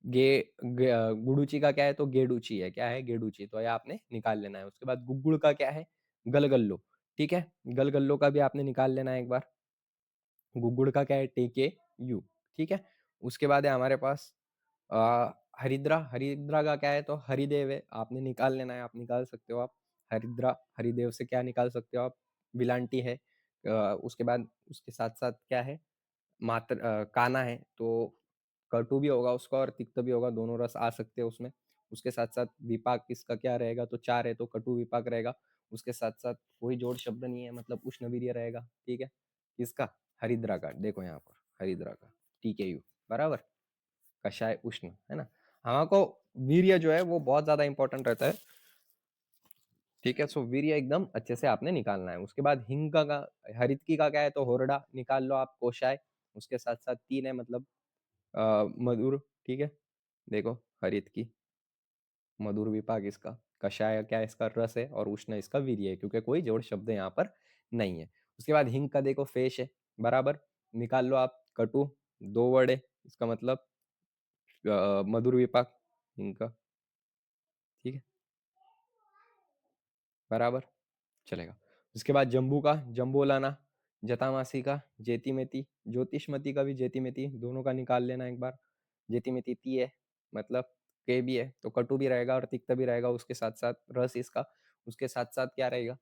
गुडुची का क्या है? तो गेडुची है। क्या है? गेडुची। तो ये आपने निकाल लेना है। उसके बाद गुग्गुड़ का क्या है? गलगल्लो, ठीक है? गलगल्लो का भी आपने निकाल लेना है एक बार। गुग्गुड़ का क्या है? टेके यू, ठीक है? उसके बाद है हमारे पास हरिद्रा, हरिद्रा का क्या है तो हरिदेव है, आपने निकाल लेना है, आप निकाल सकते हो आप। हरिद्रा, हरिदेव से क्या निकाल सकते हो आप? विलांटी है। उसके बाद उसके साथ-साथ क्या है? काना है, तो कटु भी होगा उसका और तिक्त भी होगा, दोनों रस आ सकते हैं उसमें। उसके साथ-साथ विपाक इसका क्या रहेगा तो 4 है तो कटु विपाक रहेगा। उसके साथ-साथ कोई जोड़ शब्द नहीं है मतलब उष्णवीर्य रहेगा, ठीक है? किसका? हरिद्रा का, देखो यहाँ पर हरिद्रा का, टीकेयू, बराबर? कषाय उष्ण, है ना? हमको वीर्य जो है वो बहुत ज़्यादा इम्पोर्टेंट रहता है, ठीक है? सो वीर्य एकदम अच्छे से आपने निकालना है। उसके बाद हिंग का हरितकी का क्या है तो होरडा निकाल लो आप, कोशाय। उसके साथ-साथ 3 है मतलब मधुर, ठीक है? देखो हरितकी, मधुर विपाक इसका, कषाय क्या है इसका रस है और उष्ण इसका वीर्य है क्योंकि कोई जोड़ शब्द यहाँ पर नहीं है। उसके बाद हिंग का देखो फेश है, बराबर? निकाल लो आप, कटु, 2 वर्ड है, इसका मतलब मधुर विपाक हिंग का, ठीक है? बराबर? चलेगा। उसके बाद जम्बू का जम्बोलाना, जटामासी का जेतिमेति, ज्योतिषमती का भी जेतिमेति, दोनों का निकाल लेना एक बार। जेतिमेति ती है मतलब के भी है तो कटु भी रहेगा और तिक्त भी रहेगा उसके साथ साथ रस इसका। उसके साथ साथ क्या रहेगा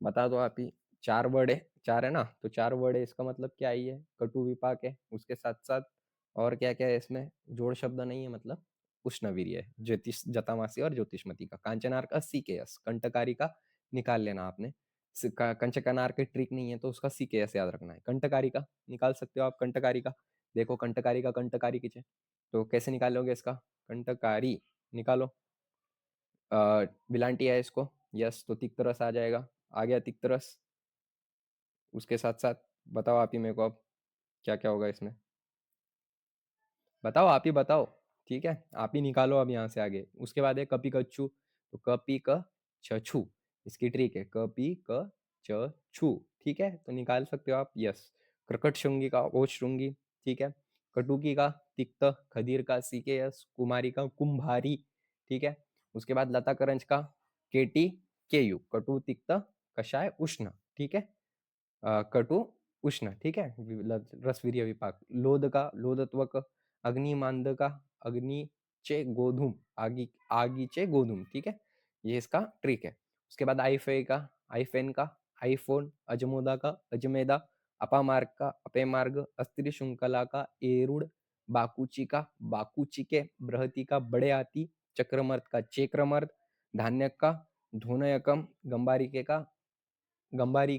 बता दो आप ही। 4 वर्ड है, 4 है ना, तो 4 वर्ड है इसका मतलब क्या ही है कटु विपाक है। उसके साथ साथ और क्या क्या है इसमें, जोड़ शब्द नहीं है मतलब उष्णवीर्य है। ज्योतिष जटामासी और ज्योतिषमती का। कांचनार का सी के एस, कंटकारी का निकाल लेना आपने। कंचकनार की ट्रिक नहीं है तो उसका सी के एस याद रखना है। कंटकारी का निकाल सकते हो आप, कंटकारी का देखो, कंटकारी का कंटकारी किचे, तो कैसे निकालोगे इसका? कंटकारी निकालो, बिलांटी है इसको, यस, तो तिक्त रस आ जाएगा। आ गया तिक्त रस। उसके साथ साथ बताओ आप ही मेरे को अब क्या क्या होगा इसमें, बताओ आप ही बताओ, ठीक है? आप ही निकालो अब यहाँ से आगे। उसके बाद है कपी कच्छू, तो कपी क छछू, इसकी ट्रिक है कपी क छ छू, ठीक है? तो निकाल सकते हो आप, यस। कर्कट श्रृंगी का ओ श्रृंगी, ठीक है? कटुकी का तिक्त, खदीर का सीके यस, कुमारी का कुंभारी, ठीक है? उसके बाद लता करंज का केटी केयू, कटु तिक्त कषाय उष्ण, ठीक है? कटु उष्ण, ठीक है? रसवीर्य विपाक। लोद का लोदत्वक, अग्निमांद का अग्नीचे गोधूम, आगीचे गोधूम, ठीक है? ये इसका ट्रिक है। उसके बाद आईफेन का आईफोन, अजमोदा का अजमेदा, अपामार्ग का अपेमार्ग, अस्त्री श्रृंखला का एरुड़, बाकुची का बाकुचिके, बृहति का बड़े हाथी, चक्रमर्द का चेक्रमर्द, धान्यक का धोनयकम, गंबारी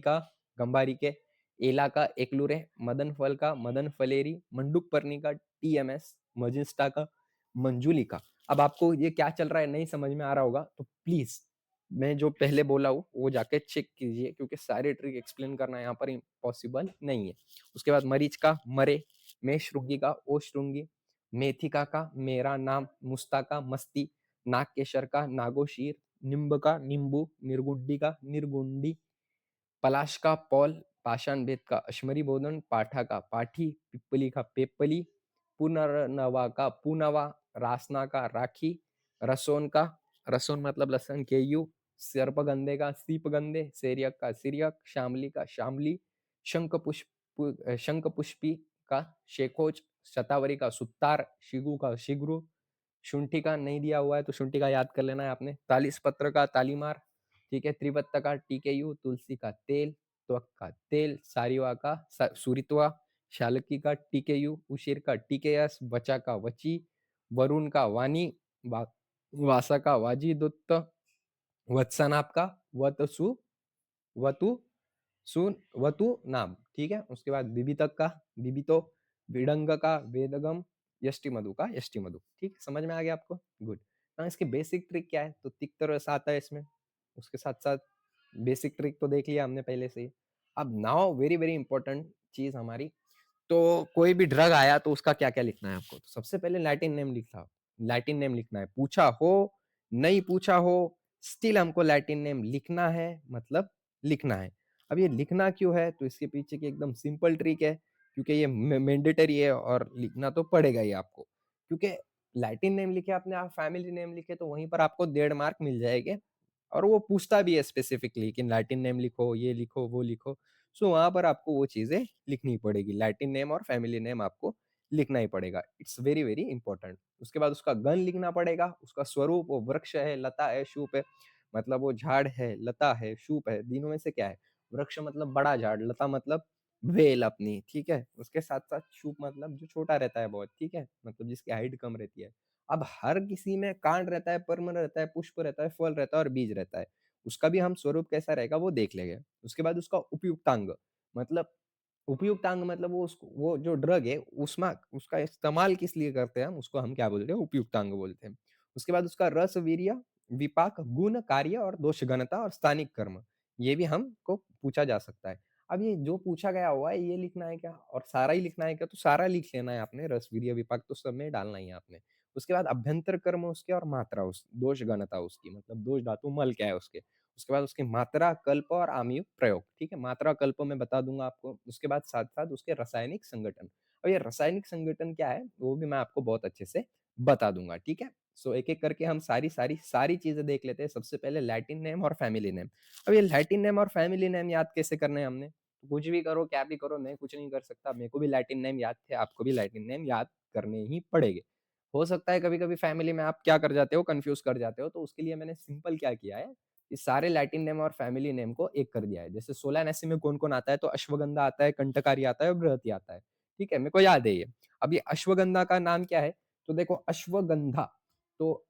का गंबारी के, एला का एकलूरे, मदन फल का मदन फलेरी, मंडूक पर्णी का टीएमएस, मजिस्टा का मंजुलिका। अब आपको ये क्या चल रहा है नहीं समझ में आ रहा होगा तो प्लीज मैं जो पहले बोला हूँ वो जाके चेक कीजिए क्योंकि सारे ट्रिक एक्सप्लेन करना यहाँ पर पॉसिबल नहीं है। उसके बाद मरीच का मरे, मैं श्रृंगी का ओ श्रृंगी, मेथिका का मेरा नाम, मुस्ता का मस्ती, नागकेशर का नागोशीर, निम्ब का निम्बू, निर्गुड्डी का निर्गुंडी, पलाश का पौल, पाषाण भेद का अश्मरी बोधन, पाठा का पाठी, पिप्पली का पेपली, पुनर्नवा का पुनवा, रासना का राखी, रसोन का रसोन मतलब लसन के यू, सर्पगंधे का सीपगंधे, सेरियक का सिरियक, शामली का शामली, शंख पुष्पी का शेकोच, शतावरी का सुतार, शिगु का शिग्रु, शुंठी का नहीं दिया हुआ है तो शुंठी का याद कर लेना है आपने, तालीस पत्र का तालीमार, ठीक है? त्रिवत्त का टीकेयू, तुलसी का तेल, त्वक का तेल, सारिवा का सुरित्वा, शालकी का टीकेयू, उशीर का टीकेयस, वचा का वची, वरुण का वानी, वासा का वाजी दुत्त, वत्सनाप का वतसु वतु सुन वतु नाम, ठीक है? उसके बाद बिबितक का बिबितो, विडंग का वेदगम, यष्टि मधु का यष्टि मधु, ठीक है? समझ में आ गया आपको? गुड। ना इसकी बेसिक ट्रिक क्या है तो तिक्त रस आता है इसमें। उसके साथ साथ बेसिक ट्रिक तो देख लिया हमने पहले से ही। अब नाउ वेरी वेरी इंपॉर्टेंट चीज हमारी, तो कोई भी ड्रग आया तो उसका क्या क्या लिखना है आपको? तो सबसे पहले लैटिन नेम लिखा, लैटिन नेम लिखना है। पूछा हो नहीं पूछा हो स्टिल हमको लैटिन नेम लिखना है, मतलब लिखना है। अब ये लिखना क्यों है तो इसके पीछे की एकदम सिंपल ट्रिक है, क्योंकि ये मैंडेटरी है और लिखना तो पड़ेगा ही आपको, क्योंकि लैटिन नेम लिखे आपने, आप फैमिली नेम लिखे तो वहीं पर आपको 1.5 मार्क मिल जाएंगे। और वो पूछता भी है स्पेसिफिकली कि लैटिन नेम लिखो, ये लिखो, वो लिखो। सो वहां पर आपको वो चीजें लिखनी पड़ेगी, लैटिन नेम और फैमिली नेम आपको लिखना ही पड़ेगा। It's very, very important. उसके बाद उसका गण लिखना पड़ेगा, उसका स्वरूप, वो वृक्ष है, लता है, शूप है, मतलब वो झाड़ है, लता है, शूप है, तीनों में से क्या है? वृक्ष मतलब बड़ा झाड़, लता मतलब बेल अपनी, ठीक है? उसके साथ-साथ शूप मतलब जो छोटा रहता है बहुत, ठीक है? मतलब जिसकी हाइट कम रहती है। अब हर किसी में कांड रहता है, पर्म रहता है, पुष्प रहता है, फल रहता है और बीज रहता है। उसका भी हम स्वरूप कैसा रहेगा वो देख लेंगे। उसके बाद उसका उपयुक्तांग, मतलब उपयुक्तांग मतलब वो जो ड्रग है उसमें उसका इस्तेमाल किस लिए करते हैं हम, उसको हम क्या बोलते हैं? उपयुक्तांग बोलते हैं। उसके बाद उसका रस, वीर्य, विपाक, गुण, कार्य और दोष घनता और स्थानिक कर्म, ये भी हमको पूछा जा सकता है। अब ये जो पूछा गया हुआ है ये लिखना है क्या? और सारा ही लिखना है क्या? तो सारा लिख लेना है आपने, रस, वीर्य, विपाक तो सब में डालना ही है आपने। उसके बाद अभ्यंतर कर्म उसके और मात्रा दोष घनता उसकी, मतलब दोष धातु मल क्या है उसके। उसके बाद उसकी मात्रा, कल्प और आमयुक्त प्रयोग, ठीक है? मात्रा, कल्प मैं बता दूँगा आपको। उसके बाद साथ-साथ उसके रासायनिक संगठन। और ये रासायनिक संगठन क्या है, वो भी मैं आपको बहुत अच्छे से बता दूँगा, ठीक है? सो एक-एक करके हम सारी चीज़ें देख लेते हैं। सबसे पहले लैटिन नेम और फैमिली नेम। अब ये लैटिन नेम और फैमिली नेम याद कैसे करने हैं हमने? कुछ भी करो, क्या भी करो, मैं कुछ नहीं कर सकता। मेरे को भी लैटिन नेम याद थे, आपको भी लैटिन नेम याद करने ही पड़ेंगे। हो सकता है कभी-कभी फैमिली में आप क्या कर जाते हो, कन्फ्यूज़ कर जाते हो, तो उसके लिए मैंने सिंपल क्या किया है, इस सारे लैटिन नेम और फैमिली नेम को एक कर दिया है। जैसे सोलानेसी में कौन-कौन आता है, तो अश्वगंधा आता है, कंटकारी आता है और बृहति आता है। ठीक है? मेरे को याद है ये। अब ये अश्वगंधा का नाम क्या है? तो देखो अश्वगंधा, तो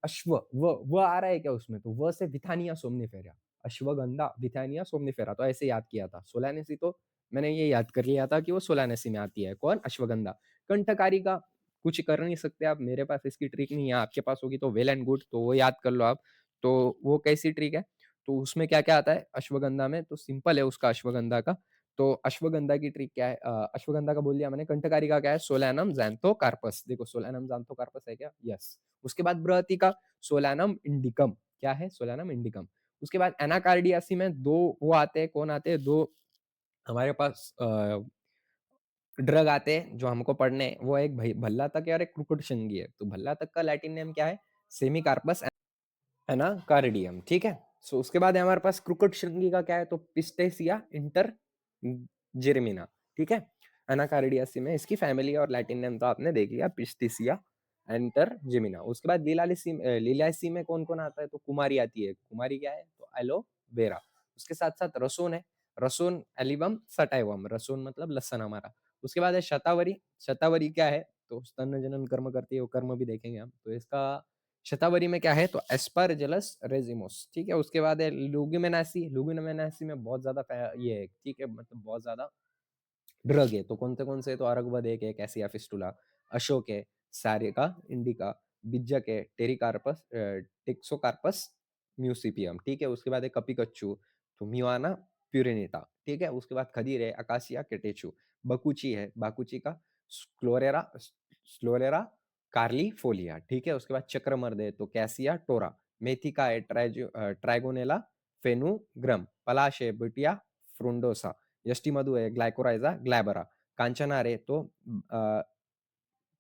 व आ रहा है क्या उसमें? तो व से विथानिया सोमनिफेरा। अश्वगंधा, विथानिया सोमनिफेरा, तो ऐसे याद किया था। सोलानेसी तो मैंने ये याद कर लिया था कि वो सोलानेसी में आती है। कौन? अश्वगंधा। कंटकारी का कुछ कर नहीं सकते आप, मेरे पास इसकी ट्रिक नहीं है, आपके पास होगी तो वेल एंड गुड, तो वो याद कर लो आप। तो वो कैसी ट्रिक है? तो उसमें क्या-क्या आता है अश्वगंधा में? तो सिंपल है उसका अश्वगंधा का। तो अश्वगंधा की ट्रिक क्या है? अश्वगंधा का बोल दिया मैंने, कंटकारी का क्या है? सोलानम ज़ैंथोकार्पस। देखो सोलानम ज़ैंथोकार्पस है क्या? यस। उसके बाद बृहति का सोलानम इंडिकम। क्या है? सोलानम इंडिकम। उसके बाद एनाकार्डियासी में 2 वो आते हैं, कौन आते हैं? 2 हमारे पास ड्रग आते हैं जो हमको पढ़ने हैं, वो एक भल्ला तक है और एक कुकुटशृंगी है। तो भल्ला तक का लैटिन नेम क्या है? सेमिकार्पस एनाकार्डियम, ठीक है? सो उसके बाद है हमारे पास कुकुटशृंगी का क्या है? तो पिस्टेसिया इंटर जेरेमिना, ठीक है? एनाकार्डियासी में इसकी फैमिली और लैटिन नेम तो आपने देख लिया, पिस्टेसिया एंटर जेमिना। उसके बाद लिलियासी में कौन-कौन आता है? तो कुमारी आती है। कुमारी क्या है? तो एलोवेरा। उसके साथ-साथ रसोन है। रसोन एलिवम सटाइवम, रसोन मतलब लहसुन हमारा। उसके बाद है शतावरी। शतावरी क्या है? तो स्तन जनन कर्म करती है, वो कर्म भी देखेंगे हम। तो इसका शतावरी में क्या है? तो एस्परजिलस रेजिमोस, ठीक है? उसके बाद है लुगिमेनासी। लुगिमेनासी में बहुत ज़्यादा ये है, ठीक है? मतलब बहुत ज़्यादा ड्रग है। तो कौन से? तो अरगवद एक है, कैसिया फिस्टुला, अशोक है, सारिका इंडिका, बिज्जक है, टेरिकार्पस टिक्सोकार्पस म्यूसिपियम, ठीक है? उसके बाद है कपिकच्चू, तो मिवाना प्यूरिनिटा, ठीक है? उसके बाद खदीर है, अकासिया केटेचू, बकुची है, बाकुची का स्क्लोरेरा स्लोरेरा कार्लीफोलिया, ठीक है? उसके बाद चक्रमर्द है, तो कैसिया टोरा, मेथी का है ट्राइगोनेला फेनुग्रम, पलाश है, बुटिया फ्रुंडोसा, यष्टि मधु है, ग्लाइकोराइजा ग्लैबरा, कांचनार है, तो अ,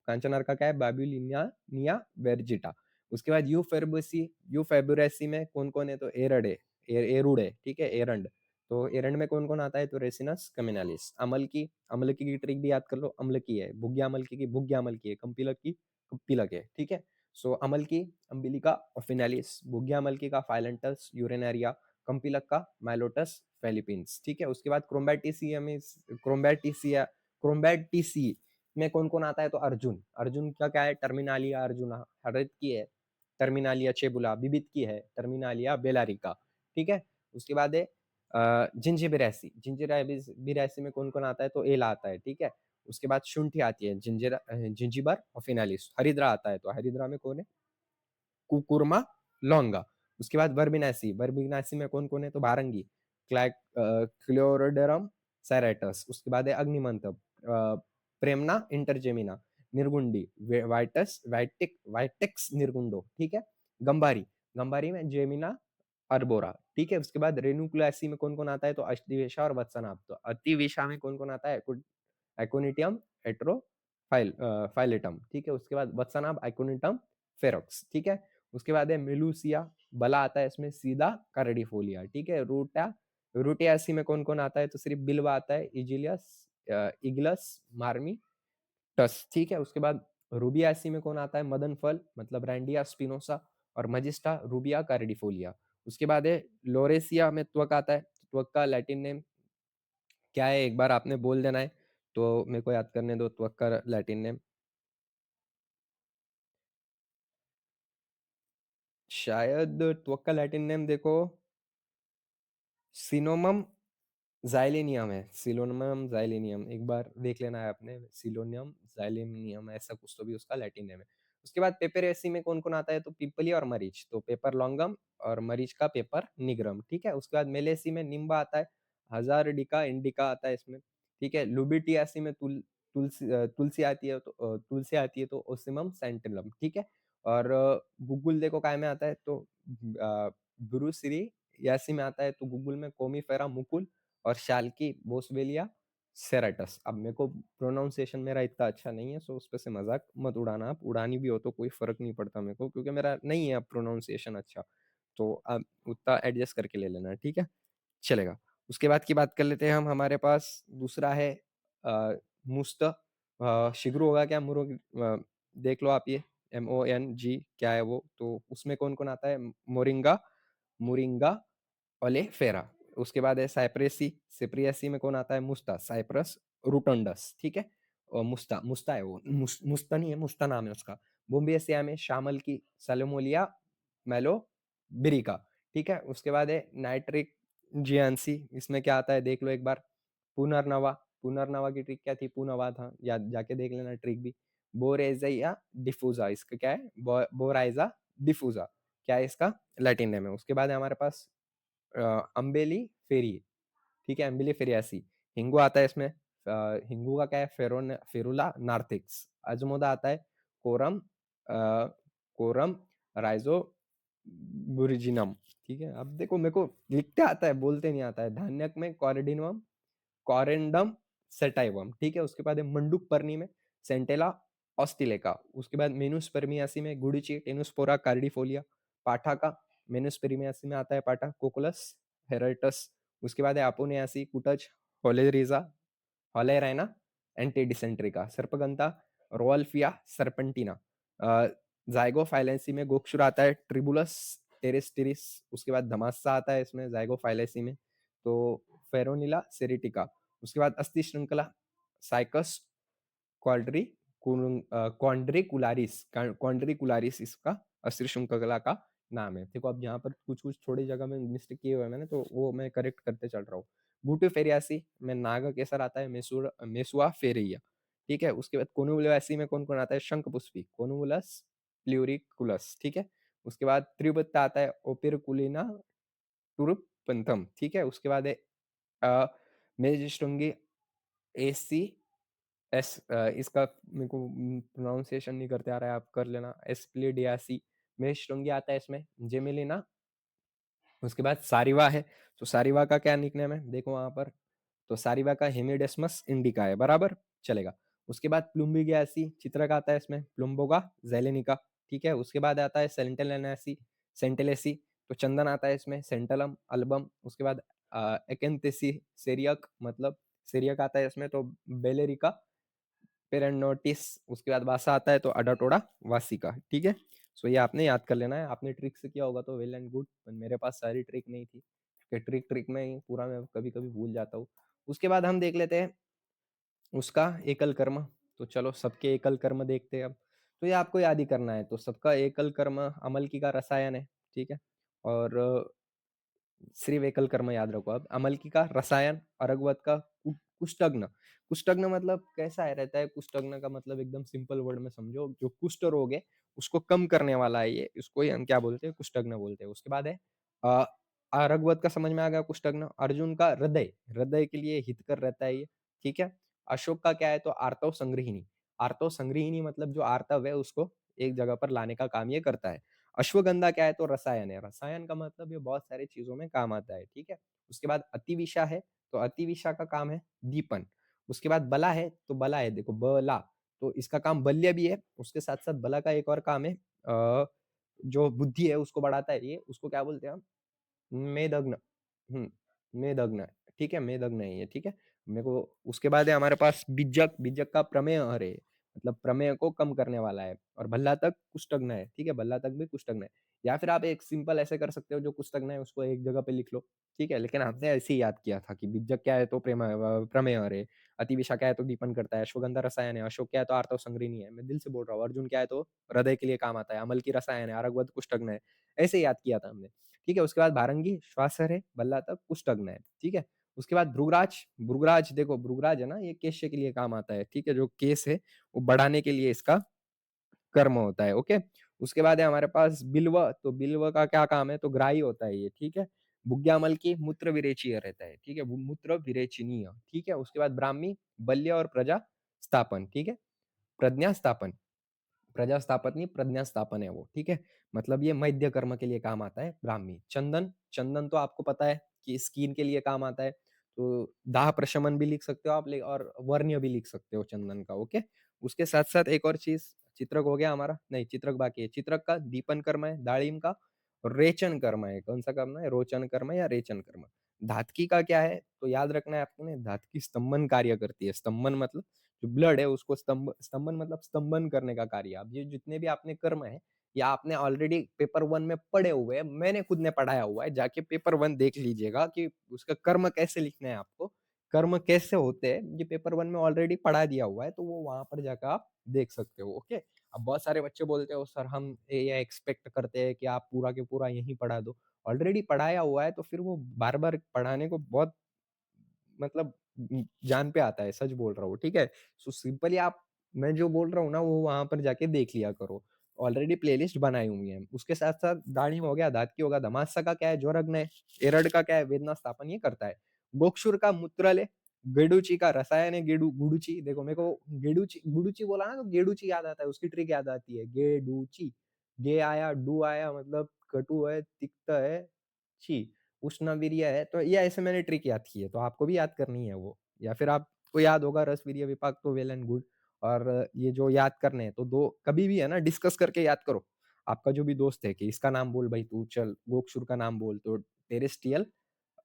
कांचनार का क्या है? बाबिलिनिया निया वेर्जिटा। उसके बाद यूफेर्बेसी में कौन-कौन है? तो एरड है, एरुड है, ठीक है? एरंड। तो एरंड में कौन-कौन आता है? तो रेसिनस कमिनालिस। अम्लकी की ट्रिक भी याद कर लो, अम्लकी है। भुग्या अम्लकी की भुग्या अम्लकी है, कंपिलक की कप्पिलक है, ठीक है? सो अम्लकी अम्बिलिका ऑफिनालिस, भुग्या अम्लकी का फाइलेंटस यूरेनारिया, कंपिलक का माइलोटस फिलीपींस, ठीक है? उसके बाद क्रोम्बैटिसी में कौन-कौन आता है? तो अर्जुन। अर्जुन का क्या है? टर्मिनालिया अर्जुना, हरित की है, टर्मिनालिया चेबुला, बिबित की है, टर्मिनालिया बेलारिका, ठीक है? उसके बाद है जिंजिबिरेसी। जिंजिबिरेसी में कौन-कौन आता है? तो एला आता है, ठीक है? उसके बाद शुंठी आती है, जिंजिबर ऑफिनालिस। हरिद्रा आता है, तो हरिद्रा में कौन है? कुकुरमा लौंगा। उसके बाद वर्बिनासी। वर्बिनासी में कौन-कौन है? तो भारंगी, क्लियोडोरम सेरेटस। उसके बाद है अग्निमंत, प्रेमना इंटरजेमिना, निर्गुंडी, वाइटेक्स निर्गुंडो, ठीक है? गंबारी, गंबारी में जेमिना अर्बोरा, ठीक है? उसके बाद रेनुक्लेसी में कौन-कौन आता है? तो अष्टदिवेशा और वत्सनाभ। तो अतिवेशा में कौन-कौन आता है? एकोनिटियम फाइलेटम, ठीक है? उसके बाद वत्सनाभ एकोनिटम फेरोक्स, ठीक है? उसके बाद है मेलूसिया, बला आता है इसमें, सीधा कार्डिफोलिया, ठीक है? रूटियासी में कौन-कौन आता है? तो सिर्फ बिल्वा आता है, इजिलियस इग्लस मार्मी ठीक है। उसके बाद रूबियासी में कौन आता है? मदन फल मतलब रैंडिया स्पिनोसा और मजिस्टा रूबिया कार्डिफोलिया। उसके बाद है लोरेसिया में त्वक आता है। त्वक का लैटिन नेम क्या है? एक बार आपने बोल देना है, तो मेरे को याद करने दो त्वक का लैटिन नेम। शायद त्वक का लैटिन नेम देखो, सिनोमम ज़ाइलेनियम है, सिलोनियम ज़ाइलेनियम, एक बार देख लेना है आपने, सिलोनियम ज़ाइलेनियम ऐसा कुछ तो भी उसका लैटिन नेम है। उसके बाद पेपेरेसी में कौन-कौन आता है? तो पिप्पली और मरीच, तो पेपर लॉन्गम और मरीच का पेपर निग्रम, ठीक है? उसके बाद मेलेसी में निम्बा आता है, हज़ारडिका इंडिका आता है इसमें, ठीक है? लुबिटियासी में तुलसी आती है, तो तुलसी आती है, तो ओसिमम सैंटिलम, ठीक है? और गुगुल देखो काय में आता है? तो ब्रूसीरियासी में आता है, तो गुगुल में कोमीफेरा मुकुल और शाल्की बोसवेलिया सेराटस। अब मेरे को प्रोनाउंसिएशन मेरा इतना अच्छा नहीं है, सो उस पे से मजाक मत उड़ाना, आप उड़ानी भी हो तो कोई फर्क नहीं पड़ता मेरे को, क्योंकि मेरा नहीं है अब प्रोनाउंसिएशन अच्छा, तो आप उतना एडजस्ट करके ले लेना, ठीक है? चलेगा। उसके बाद की बात कर लेते हैं हम। हमारे पास दूसरा है मुस्त, शिग्रू होगा क्या? देख लो आप ये, MONG क्या है वो, तो उसमें कौन कौन आता है? मोरिंगा, मुरिंगा, ओलेफेरा। उसके बाद है साइप्रेसी, सिप्रियसी में कौन आता है? मुस्ता, साइप्रस रूटंडस, ठीक है? और मुस्ता, मुस्ता है वो, मुस्ता नहीं है, मुस्ता नाम है उसका। बोम्बियसिया में शामल की, सलोमोलिया मेलो बिरिका, ठीक है? उसके बाद है नाइट्रिक जियांसी, इसमें क्या आता है देख लो एक बार। पुनर्नवा, पुनर्नवा की ट्रिक क्या थी? पुनवा था, या जाके देख लेना ट्रिक भी। बोरेजिया डिफूजा, इसका क्या है? बोराइजा डिफूजा, क्या है इसका? लैटिन नेम है। उसके बाद है हमारे पास अम्बेली फेरी, ठीक है? अम्बेली फेरियासी। हिंगू आता है इसमें, हिंगू का क्या है? फेरुला नार्थिक्स। अजमोदा आता है, कोरम कोरम राइजो बुरिजिनम, ठीक है? अब देखो मेरे को लिखते आता है, बोलते नहीं आता है। धान्यक में कॉरिडिनम, कॉरेंडम सेटाइवम, ठीक है? उसके बाद है मंडूक पर्णी में सेंटेला ऑस्टिलेका। उसके बाद मेनुस परमियासी में गुडिची टेनुस्पोरा कार्डिफोलिया। पाठा का मेनुस परमियासी में आता है पाठा, कोकुलस हेरेटस। उसके बाद है अपोनियासी कुटच, होलेरिजा, हॉलेराइना एंटीडिसेंट्रिका। सर्पगंता रोअल्फिया सर्पेंटिना। जाइगोफाइलेंसी में गोक्षुर आता है, ट्रिबुलस टेरेस्टिरिस। उसके बाद धमासा आता है इसमें जाइगोफाइलेसी में, तो फेरोनिला सेरिटिका। उसके बाद अस्थि श्रृंखला साइकस क्वाड्री क्वाड्रिकुलारिस, क्वाड्रिकुलारिस इसका अस्थि श्रृंखला का नाम है। देखो अब यहाँ पर कुछ कुछ थोड़ी जगह में मिस्टेक किए हुए हैं मैंने, तो वो मैं करेक्ट करते चल रहा हूँ। बूटीफेरियासी में नागा केसर आता है, मेसुआ फेरिया, ठीक है? उसके बाद कोनुवुलासी में कौन कौन आता है? शंख पुष्पी, कोनुवुलस प्लूरिकुलस, ठीक है? उसके बाद त्रिबत्ता आता है, ओपिरकुलिना टुरुपंथम, ठीक है? उसके बाद है मेजश्रृंगी एसी एस, इसका मेरे को प्रोनाउंसिएशन नहीं करते आ रहा है, आप कर लेना। एस्प्लिडियासी मेजश्रृंगी आता है इसमें, जेमिलिना। उसके बाद सारिवा है, तो सारिवा का क्या निकनेम है देखो वहां पर, तो सारिवा का हेमिडेस्मस इंडिका है, बराबर चलेगा। उसके बाद प्लुम्बिगेसी चित्रक आता है इसमें, प्लुम्बोगा जेलेनिका, ठीक है? उसके बाद आता है सेंटेलेनासी, सेंटेलेसी, तो चंदन आता है इसमें, सेंटलम अल्बम। उसके बाद एकेंथेसी सेरियक, मतलब सेरियक आता है इसमें, तो बेलेरिका पेरेनोटिस। उसके बाद वासा आता है, तो अडाटोडा वासिका, ठीक है? सो ये आपने याद कर लेना है। आपने ट्रिक से किया होगा तो वेल एंड गुड, पर मेरे पास सारी ट्रिक नहीं थी, क्योंकि ट्रिक ट्रिक में ही पूरा मैं कभी कभी भूल जाता हूँ। उसके बाद हम देख लेते हैं उसका एकल कर्म। तो चलो सबके एकल कर्म देखते हैं अब। तो ये आपको याद ही करना है, तो सबका एकल कर्म अमल की का रसायन है, ठीक है? और सिर्फ एकल कर्म याद रखो। अब अमलकी का रसायन, अरगवत का कुष्ठग्न। कुष्ठग्न मतलब कैसा है रहता है? कुष्ठग्न का मतलब एकदम सिंपल वर्ड में समझो, जो कुष्ठ रोग है उसको कम करने वाला है ये, इसको ही हम क्या बोलते हैं? कुष्ठग्न बोलते हैं। उसके बाद है अ, अरगवत का समझ में आ गया, कुष्ठग्न। अर्जुन का हृदय, हृदय के लिए हितकर रहता है ये, ठीक है? अशोक का क्या है? तो आर्तव संग्रहिणी। आर्तव संग्रहिणी मतलब जो आर्तव है उसको एक जगह पर लाने का काम ये करता है। अश्वगंधा क्या है? तो रसायन है। रसायन का मतलब ये बहुत सारी चीजों में काम आता है, ठीक है? उसके बाद अतिविषा है, तो अतिविषा का काम है दीपन। उसके बाद बला है, तो बला है देखो, बला, तो इसका काम बल्य भी है। उसके साथ साथ बला का एक और काम है, जो बुद्धि है उसको बढ़ाता है ये, उसको क्या बोलते हैं हम? मेदग्न। मेदग्न, ठीक है? मेदग्न है ये, ठीक है? मेरे को उसके बाद है हमारे पास बीजक, बीजक का प्रमेय हरे, मतलब प्रमेय को कम करने वाला है और भल्लातक कुष्ठग्न है, ठीक है? भल्लातक भी कुष्ठग्न है। या फिर आप एक सिंपल ऐसे कर सकते हो जो कुष्ठग्न है उसको एक जगह पे लिख लो, ठीक है? लेकिन हमने ऐसे ही याद किया था कि बीजक क्या है तो प्रमेय है, अतिविषा क्या है तो दीपन करता है, अश्वगंधा रसायन है, अशोक क्या है तो आर्तव संग्रहणी है। मैं दिल से बोल रहा हूँ, अर्जुन क्या है तो हृदय के लिए काम आता है, अमल की रसायन है, अरगवद कुष्ठग्न है। ऐसे ही याद किया था हमने, ठीक है? उसके बाद भारंगी श्वासर है, भल्लातक कुष्ठग्न है, ठीक है? उसके बाद भृगराज, भृगराज देखो भृगराज है ना ये केश के लिए काम आता है, ठीक है? जो केस है वो बढ़ाने के लिए इसका कर्म होता है, ओके? उसके बाद है हमारे पास बिल्व, तो बिल्व का क्या काम है? तो ग्राही होता है ये, ठीक है? बुग्यामल की मूत्र विरेचीय रहता है, ठीक है? मूत्र विरेचनीय, ठीक है? उसके बाद ब्राह्मी, बल्य और प्रजा स्थापन, ठीक है? प्रज्ञा स्थापन, प्रजा स्थापन नहीं प्रज्ञा स्थापन है वो, ठीक है? मतलब ये मैद्य कर्म के लिए काम आता है ब्राह्मी। चंदन, चंदन तो आपको पता है कि स्किन के लिए काम आता है, तो दाह प्रशमन भी लिख सकते हो आप और वर्ण्य भी लिख सकते हो चंदन का, ओके? उसके साथ-साथ एक और चीज़, चित्रक हो गया हमारा, नहीं चित्रक बाकी है। चित्रक का दीपन कर्म है, दाड़िम का रेचन कर्म है। कौन-सा कर्म है? रोचन कर्म या रेचन कर्म। धातकी का क्या है? तो याद रखना है आपको ने धातकी स्तंभन कार्य करती है। स्तंभन मतलब जो ब्लड है उसको स्तंभन मतलब स्तंभन करने का कार्य। अब ये जितने भी आपने कर्म है, या आपने ऑलरेडी पेपर 1 में पढ़े हुए हैं, मैंने खुद ने पढ़ाया हुआ है, जाके पेपर 1 देख लीजिएगा कि उसका कर्म कैसे लिखना है आपको, कर्म कैसे होते हैं, ये पेपर 1 में ऑलरेडी पढ़ा दिया हुआ है, तो वो वहाँ पर जाकर आप देख सकते हो, ओके? अब बहुत सारे बच्चे बोलते हो सर हम ये एक्सपेक्ट करते हैं कि आप पूरा के पूरा यहीं पढ़ा दो। ऑलरेडी पढ़ाया हुआ है तो फिर वो बार-बार पढ़ाने को बहुत मतलब जान पे आता है, सच बोल रहा हूँ, ठीक है? सो सिंपली आप मैं जो बोल रहा हूँ ना, वो वहाँ पर जाके देख लिया करो। ऑलरेडी प्लेलिस्ट बनाई हुई है। उसके साथ-साथ दाढ़ी हो गया, धातकी होगा, दमास्सा का क्या है, ज्वरघ्न है, एरड का क्या है, वेदना स्थापन ये करता है। गोक्षुर का मूत्रालय, गेडूची का रसायन है, गुडुची। देखो मेरे को गेडूची गुडुची बोला ना तो गेडूची याद आता है, उसकी ट्रिक याद आती है, गेडूची। गे आया, डू आया मतलब कटु है, तिक्त है, ची। उष्णवीर्य है, तो ये ऐसे मैंने ट्रिक याद की है, तो आपको भी याद करनी है वो। या फिर आपको याद होगा रसवीर्य विपाक तो वेल एंड गुड। और ये जो याद करने हैं, तो 2 कभी भी है ना डिस्कस करके याद करो। आपका जो भी दोस्त है कि इसका नाम बोल भाई तू चल, गोक्षुर का नाम बोल, तो टेरेस्ट्रियल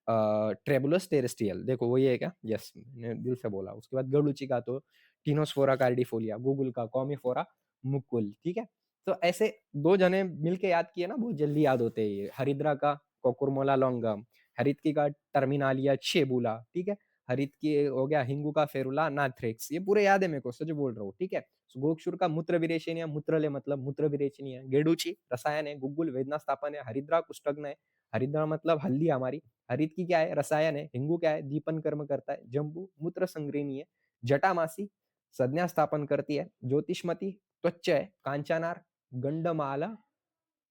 ट्रेबुलस टेरेस्ट्रियल देखो वही है क्या? यस, मैंने दिल से बोला। उसके बाद गलुची का तो टिनोस्फोरा कार्डिफोलिया, गूगल का कॉमीफोरा मुकुल, ठीक है? तो ऐसे 2 जने मिलके याद किए ना बहुत जल्दी याद होते हैं ये। हरिद्रा का कोकुरमोला लॉन्गम, हरितकी का टर्मिनालिया चेबुला, ठीक है? हरितकी हो गया हिंगू का फेरुला नाथ्रेक्स, ये पूरे याद है मेरे को, सच बोल रहा हूँ, ठीक है? गोक्षुर का मूत्र विरेचनीय, मूत्रले मतलब मूत्र विरेचनीय है, गेडूची रसायन है, गुग्गुल वेदना स्थापन है, हरिद्रा कुष्ठग्न है, हरिद्रा मतलब हल्दी हमारी, हरित की क्या है? रसायन है, हिंगू क्या है? दीपन कर्म करता है, जम्बू मूत्र संग्रहणीय है, जटामासी संज्ञा स्थापन करती है, ज्योतिषमती त्वच है, कांचानार गंडमाला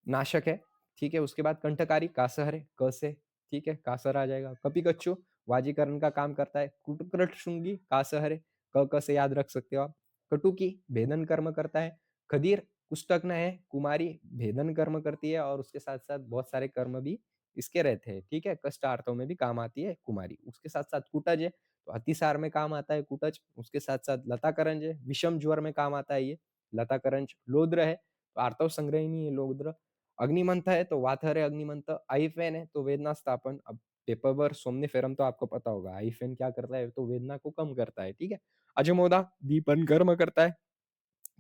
नाशक है, ठीक है? उसके बाद कंठकारी कासहर है, क से, ठीक है? कासहर आ जाएगा। कपिकच्चू वाजीकरण का काम करता है, कुटकृष्टशृंगी कासहर है, क से याद रख सकते हो आप। कटुकी भेदन कर्म करता है, खदीर कुष्ठग्न है, कुमारी भेदन कर्म करती है और उसके साथ-साथ बहुत सारे कर्म भी इसके रहते हैं, ठीक है? कष्टार्थों में भी काम आती है कुमारी। उसके साथ-साथ कुटज है, तो अतिसार में काम आता है कुटज। उसके साथ-साथ लताकरंज है, विषम ज्वर में काम आता है ये, लताकरंज। लोद्र है, तो आर्तव संग्रहणी है लोद्र। अग्निमंथ है तो वाथर है अग्निमंथ, आइफेन है तो वेदना स्थापन। अब पेपर पर सोमनिफेरम तो आपको पता होगा, आइफेन क्या करता है तो वेदना को कम करता है, ठीक है? अजमोदा दीपन कर्म करता है,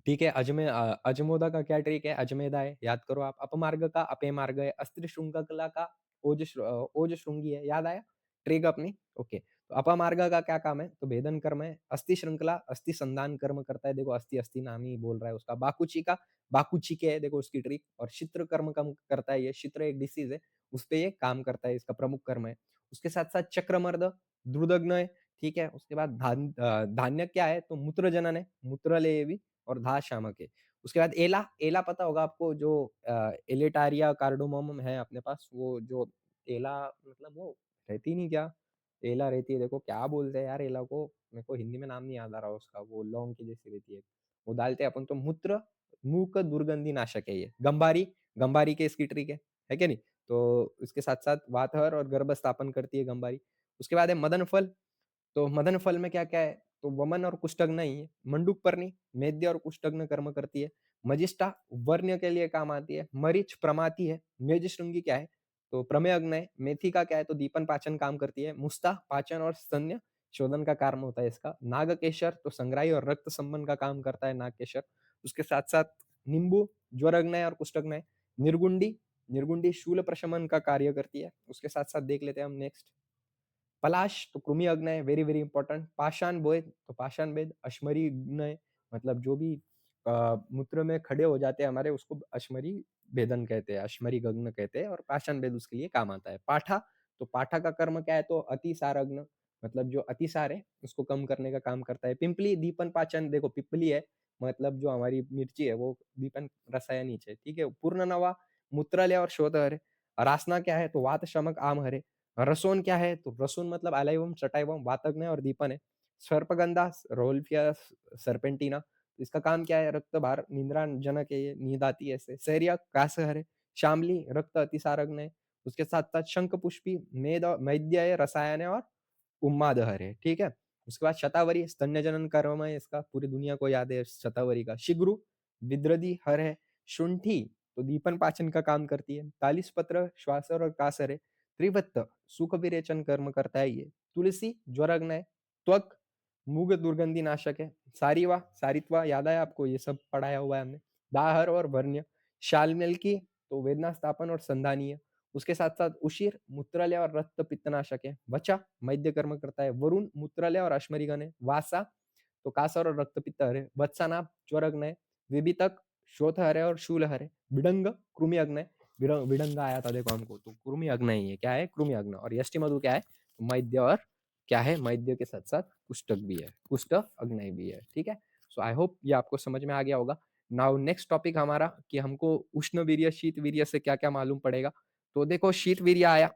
ठीक है? अजमोदा का क्या ट्रिक है? अजमेदा है, याद करो आप। अपमार्ग का अपेमार्ग है, अस्त्र श्रृंखला का ओज श्रृंगी है, याद आया? ट्रिक अपनी, ओके। तो अपमार्ग का क्या काम है? तो भेदन कर्म है। अस्थि श्रृंखला अस्थि संधान कर्म करता है, देखो अस्थि अस्थि नाम ही बोल रहा है उसका। बाकुची का बाकुचिके है, देखो उसकी ट्रिक। और शित्र कर्म कम करता है ये, शित्र एक डिसीज है, उसपे ये काम करता है, इसका प्रमुख कर्म है। उसके साथ-साथ चक्रमर्द, द्रुदग्न है, ठीक है? उसके बाद धान्य क्या है? तो मूत्र जनन है, मूत्रलेवी और धा शामक है। उसके बाद एला, एला पता होगा आपको जो एलेटारिया कार्डोमम है अपने पास, वो जो एला मतलब वो रहती नहीं क्या? एला रहती है, देखो क्या बोलते हैं यार एला को? मेरे को हिंदी में नाम नहीं याद आ रहा उसका, वो लौंग की जैसी रहती है। वो डालते हैं अपन तो मूत्र मूक दुर्गंधि नाशक है ये। गंबारी, गंबारी के इसकी ट्रिक है क्या नहीं? तो इसके साथ-साथ वातहर और गर्भ स्थापन करती है गंबारी। उसके बाद है मदन फल, तो मदन फल में क्या-क्या है? तो वमन और कुष्ठग्न ही है। मंडूकपर्णी मेद्य और कुष्ठग्न कर्म करती है। मजिष्ठा वर्ण के लिए काम आती है। मरीच प्रमाती है। मेषशृंगी क्या है? तो प्रमेय अग्न है। मेथी का क्या है? तो दीपन पाचन काम करती है। मुस्ता पाचन और स्तन्य शोधन का कार्य होता है इसका। नागकेशर तो संग्राही और रक्त संबंध का काम करता है नागकेशर। उसके साथ-साथ नींबू ज्वरग्नय और कुष्ठग्नय। निर्गुंडी, निर्गुंडी शूल प्रशमन का कार्य करती है। उसके साथ-साथ देख लेते हैं हम नेक्स्ट पलाश तो कृमि अग्नय वेरी वेरी इंपॉर्टेंट। पाषाण भेद तो पाषाण भेद, अश्मरी अग्नय मतलब जो भी मूत्र में खड़े हो जाते हैं हमारे उसको अश्मरी भेदन कहते हैं, अश्मरी गग्न कहते हैं और पाषाण भेद उसके लिए काम आता है। पाठा तो पाठा का कर्म क्या है तो अतिसार अग्न मतलब जो अतिसार है उसको कम करने का काम करता है। पिंपली दीपन पाचन देखो पिपली है मतलब जो हमारी मिर्ची है वो दीपन रसायन ही है, ठीक है। पूर्ण नवा मूत्रालय और शोधहर। रासना क्या है तो वात शमक आम हरे। रसोन क्या है? तो रसोन मतलब अलाइवम, चटाइवम, वातग्न और दीपन है। सर्पगंधा, रोल्फिया सर्पेंटिना इसका काम क्या है? रक्त भार निद्राजनक है ये, नींद आती है इससे। सहरिया कासहर है। शामली रक्त अतिसारग्न है। उसके साथ-साथ शंखपुष्पी मैद्य है, रसायन है और उन्मादहर है, ठीक है? उसके बाद शतावरी स्तन्यजनन कर्म है इसका, पूरी दुनिया को याद है शतावरी का। शिग्रु विद्रदी हर है। शुंठी तो दीपन पाचन का काम करती है। तालिसपत्र श्वासर और कासर है। त्रिवत्त सुख विरेचन कर्म करता है ये। तुलसी ज्वरग्न है। त्वक मूग दुर्गंधि नाशक है। सारिवा सारित्वा याद है आपको ये सब पढ़ाया हुआ है हमने। दाहर और वर्ण्य। शालमेल की तो वेदना स्थापन और संधानीय। उसके साथ-साथ उशिर मूत्रालय और रक्त पित्तनाशक है। वचा मैद्य कर्म करता है। वरुण मूत्रालय और अश्मरीगण है। वासा तो कासर और रक्त पित्त हर है। वत्सनाभ ज्वरग्न है। विबितक श्रोतहर है और शूलहर है। विडंग कृमि अग्न है। विडंग आया था देखो हमको तो कृमि अग्न ही है। क्या है? कृमि अग्न। और यष्टि मधु क्या है? मैद्य और क्या है? मैद्य के साथ-साथ कुष्ठक भी है। कुष्ठ अग्नय भी है, ठीक है? सो आई होप ये आपको समझ में आ गया होगा। नाउ नेक्स्ट टॉपिक हमारा कि हमको उष्ण वीर्य, शीत वीर्य से क्या-क्या मालूम पड़ेगा। तो देखो शीत वीर्य आया,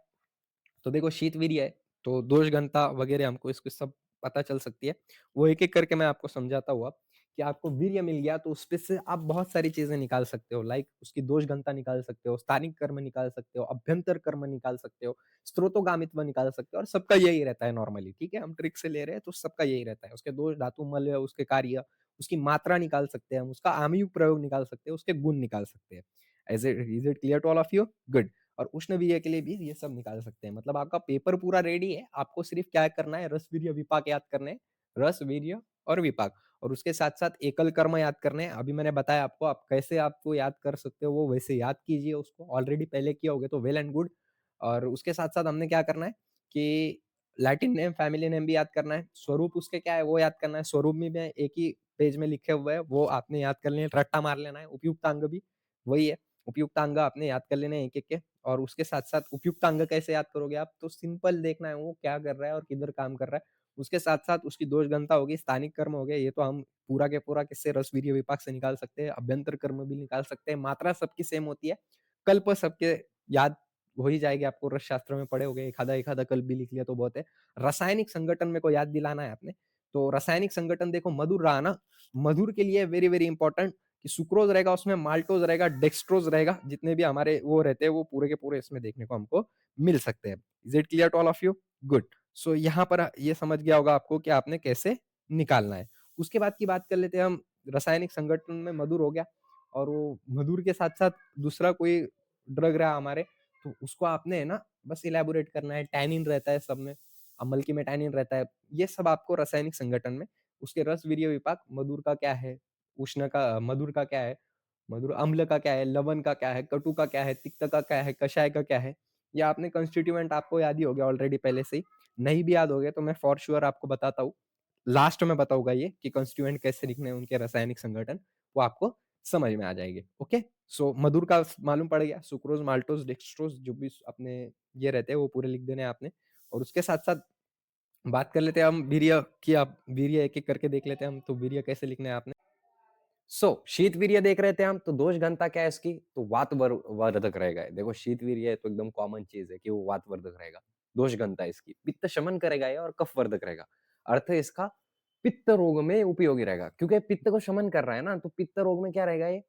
तो देखो शीत वीर्य है, तो दोष घनता वगैरह हमको इसको सब पता चल सकती है। वो एक-एक करके मैं आपको समझाता हुआ कि आपको वीर्य मिल गया तो उसपे से आप बहुत सारी चीज़ें निकाल सकते हो, लाइक उसकी दोष घनता निकाल सकते हो, स्थानिक कर्म निकाल सकते हो, अभ्यंतर कर्म निकाल सकते हो, स्त्रोतोगामित्व निकाल सकते हो और सबका यही रहता है नॉर्मली, ठीक है? हम ट्रिक से ले रहे हैं तो सबका यही रहता है। उसके दोष, धातु, मल, उसके कार्य, उसकी मात्रा निकाल सकते हैं हम, उसका आमयुग प्रयोग निकाल सकते हैं, उसके गुण निकाल सकते हैं। Is it clear to all of you? Good. और उष्णवीर्य के लिए भी ये सब निकाल सकते हैं। मतलब आपका पेपर पूरा रेडी है, आपको सिर्फ क्या करना है, रस, वीर्य, विपाक याद करने हैं। रस, वीर्य और विपाक और उसके साथ-साथ एकल कर्म याद करने हैं। अभी मैंने बताया आपको, आप कैसे आपको याद कर सकते हो, वो वैसे याद कीजिए उसको। ऑलरेडी पहले किया होगे तो वेल एंड गुड। और उसके साथ-साथ हमने क्या करना है कि लैटिन नेम, फैमिली नेम भी याद करना है। स्वरूप उसके क्या है, वो याद करना है। स्वरूप भी मैं एक ही पेज में लिखे हुए हैं, वो आपने याद कर लेना, रट्टा मार लेना है। उपयुक्त अंग भी वही है। उपयुक्त अंग आपने याद कर लेने हैं एक-एक के। और उसके साथ-साथ उपयुक्त अंग कैसे याद करोगे आप? तो सिंपल देखना है वो क्या कर रहा है और किधर काम कर रहा है। उसके साथ-साथ उसकी दोष घनता होगी, स्थानिक कर्म हो गए, ये तो हम पूरा के पूरा किससे रस, वीर्य, विपाक से निकाल सकते हैं। अभ्यंतर कर्म भी निकाल सकते हैं। मात्रा सबकी सेम होती है। कल्प सबके याद हो ही जाएगी, आपको रस शास्त्र में पढ़े होंगे, एक आधा कल्प भी लिख लिया तो बहुत है। रासायनिक संगठन मेरे को याद दिलाना है आपने। तो रासायनिक संगठन देखो मधुर रहा ना, मधुर के लिए वेरी वेरी इंपॉर्टेंट कि सुक्रोज रहेगा, उसमें माल्टोज रहेगा, डेक्सट्रोज रहेगा, जितने भी हमारे वो रहते हैं वो पूरे के पूरे इसमें देखने को हमको मिल सकते हैं। Is it clear to all of you? Good. So यहाँ पर ये समझ गया होगा आपको कि आपने कैसे निकालना है। उसके बाद की बात कर लेते हैं हम। रासायनिक संगठन में मधुर हो गया और वो मधुर के साथ साथ दूसरा कोई ड्रग रहा हमारे, तो उसको आपने है ना बस इलेबोरेट करना है। टैनिन रहता है सब में, अम्ल में टैनिन रहता है। ये सब आपको रासायनिक संगठन में उसके रस, वीर्य, विपाक, मधुर का क्या है, उष्ण का, मधुर का क्या है, मधुर अम्ल का क्या है, लवण का क्या है, कटु का क्या है, तिक्त का क्या है, कषाय का क्या है। ये आपने कंस्टिट्यूएंट आपको याद ही हो गया ऑलरेडी पहले से ही। नहीं भी याद हो गया तो मैं फॉर श्योर आपको बताता हूँ। लास्ट में बताऊंगा ये कि कंस्टिट्यूएंट कैसे लिखने हैं उनके रासायनिक संगठन, वो आपको समझ में आ जाएंगे। ओके। सो मधुर का मालूम पड़ गया, सुक्रोज, माल्टोज, डेक्सट्रोज जो भी अपने ये रहते हैं वो पूरे लिख देने हैं आपने। और उसके साथ साथ बात कर लेते हैं हम वीर्य की। आप वीर्य एक एक करके देख लेते हैं हम, तो वीर्य कैसे लिखना है आपने। शीत वीर्य देख रहे थे हम, तो दोष घनता क्या है इसकी, तो वर्धक रहेगा। देखो शीत वीर्य है तो एकदम कॉमन चीज है कि वो वातवर्धक रहेगा। दोष घनता इसकी पित्त शमन करेगा ये और कफ वर्धक रहेगा। अर्थ है इसका पित्त रोग में उपयोगी रहेगा, क्योंकि पित्त को शमन कर रहा है ना, तो पित्त रोग में क्या रहेगा ये,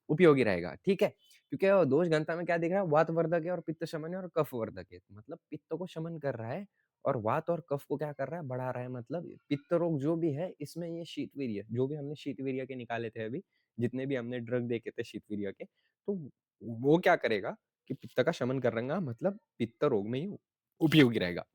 उपयोगी रहेगा, ठीक है। क्योंकि दोष घनता में क्या दिख रहा है, वातवर्धक है और पित्त शमन है और कफ वर्धक है, मतलब पित्त को शमन कर रहा है और वात और कफ को क्या कर रहा है, बढ़ा रहा है। मतलब पित्त रोग जो भी है इसमें ये शीतवीर्य, जो भी हमने शीतवीर्य के निकाले थे अभी, जितने भी हमने ड्रग देखे थे शीतवीर्य के, तो वो क्या करेगा कि पित्त का शमन करेगा, मतलब पित्त रोग में ही उपयोगी रहेगा।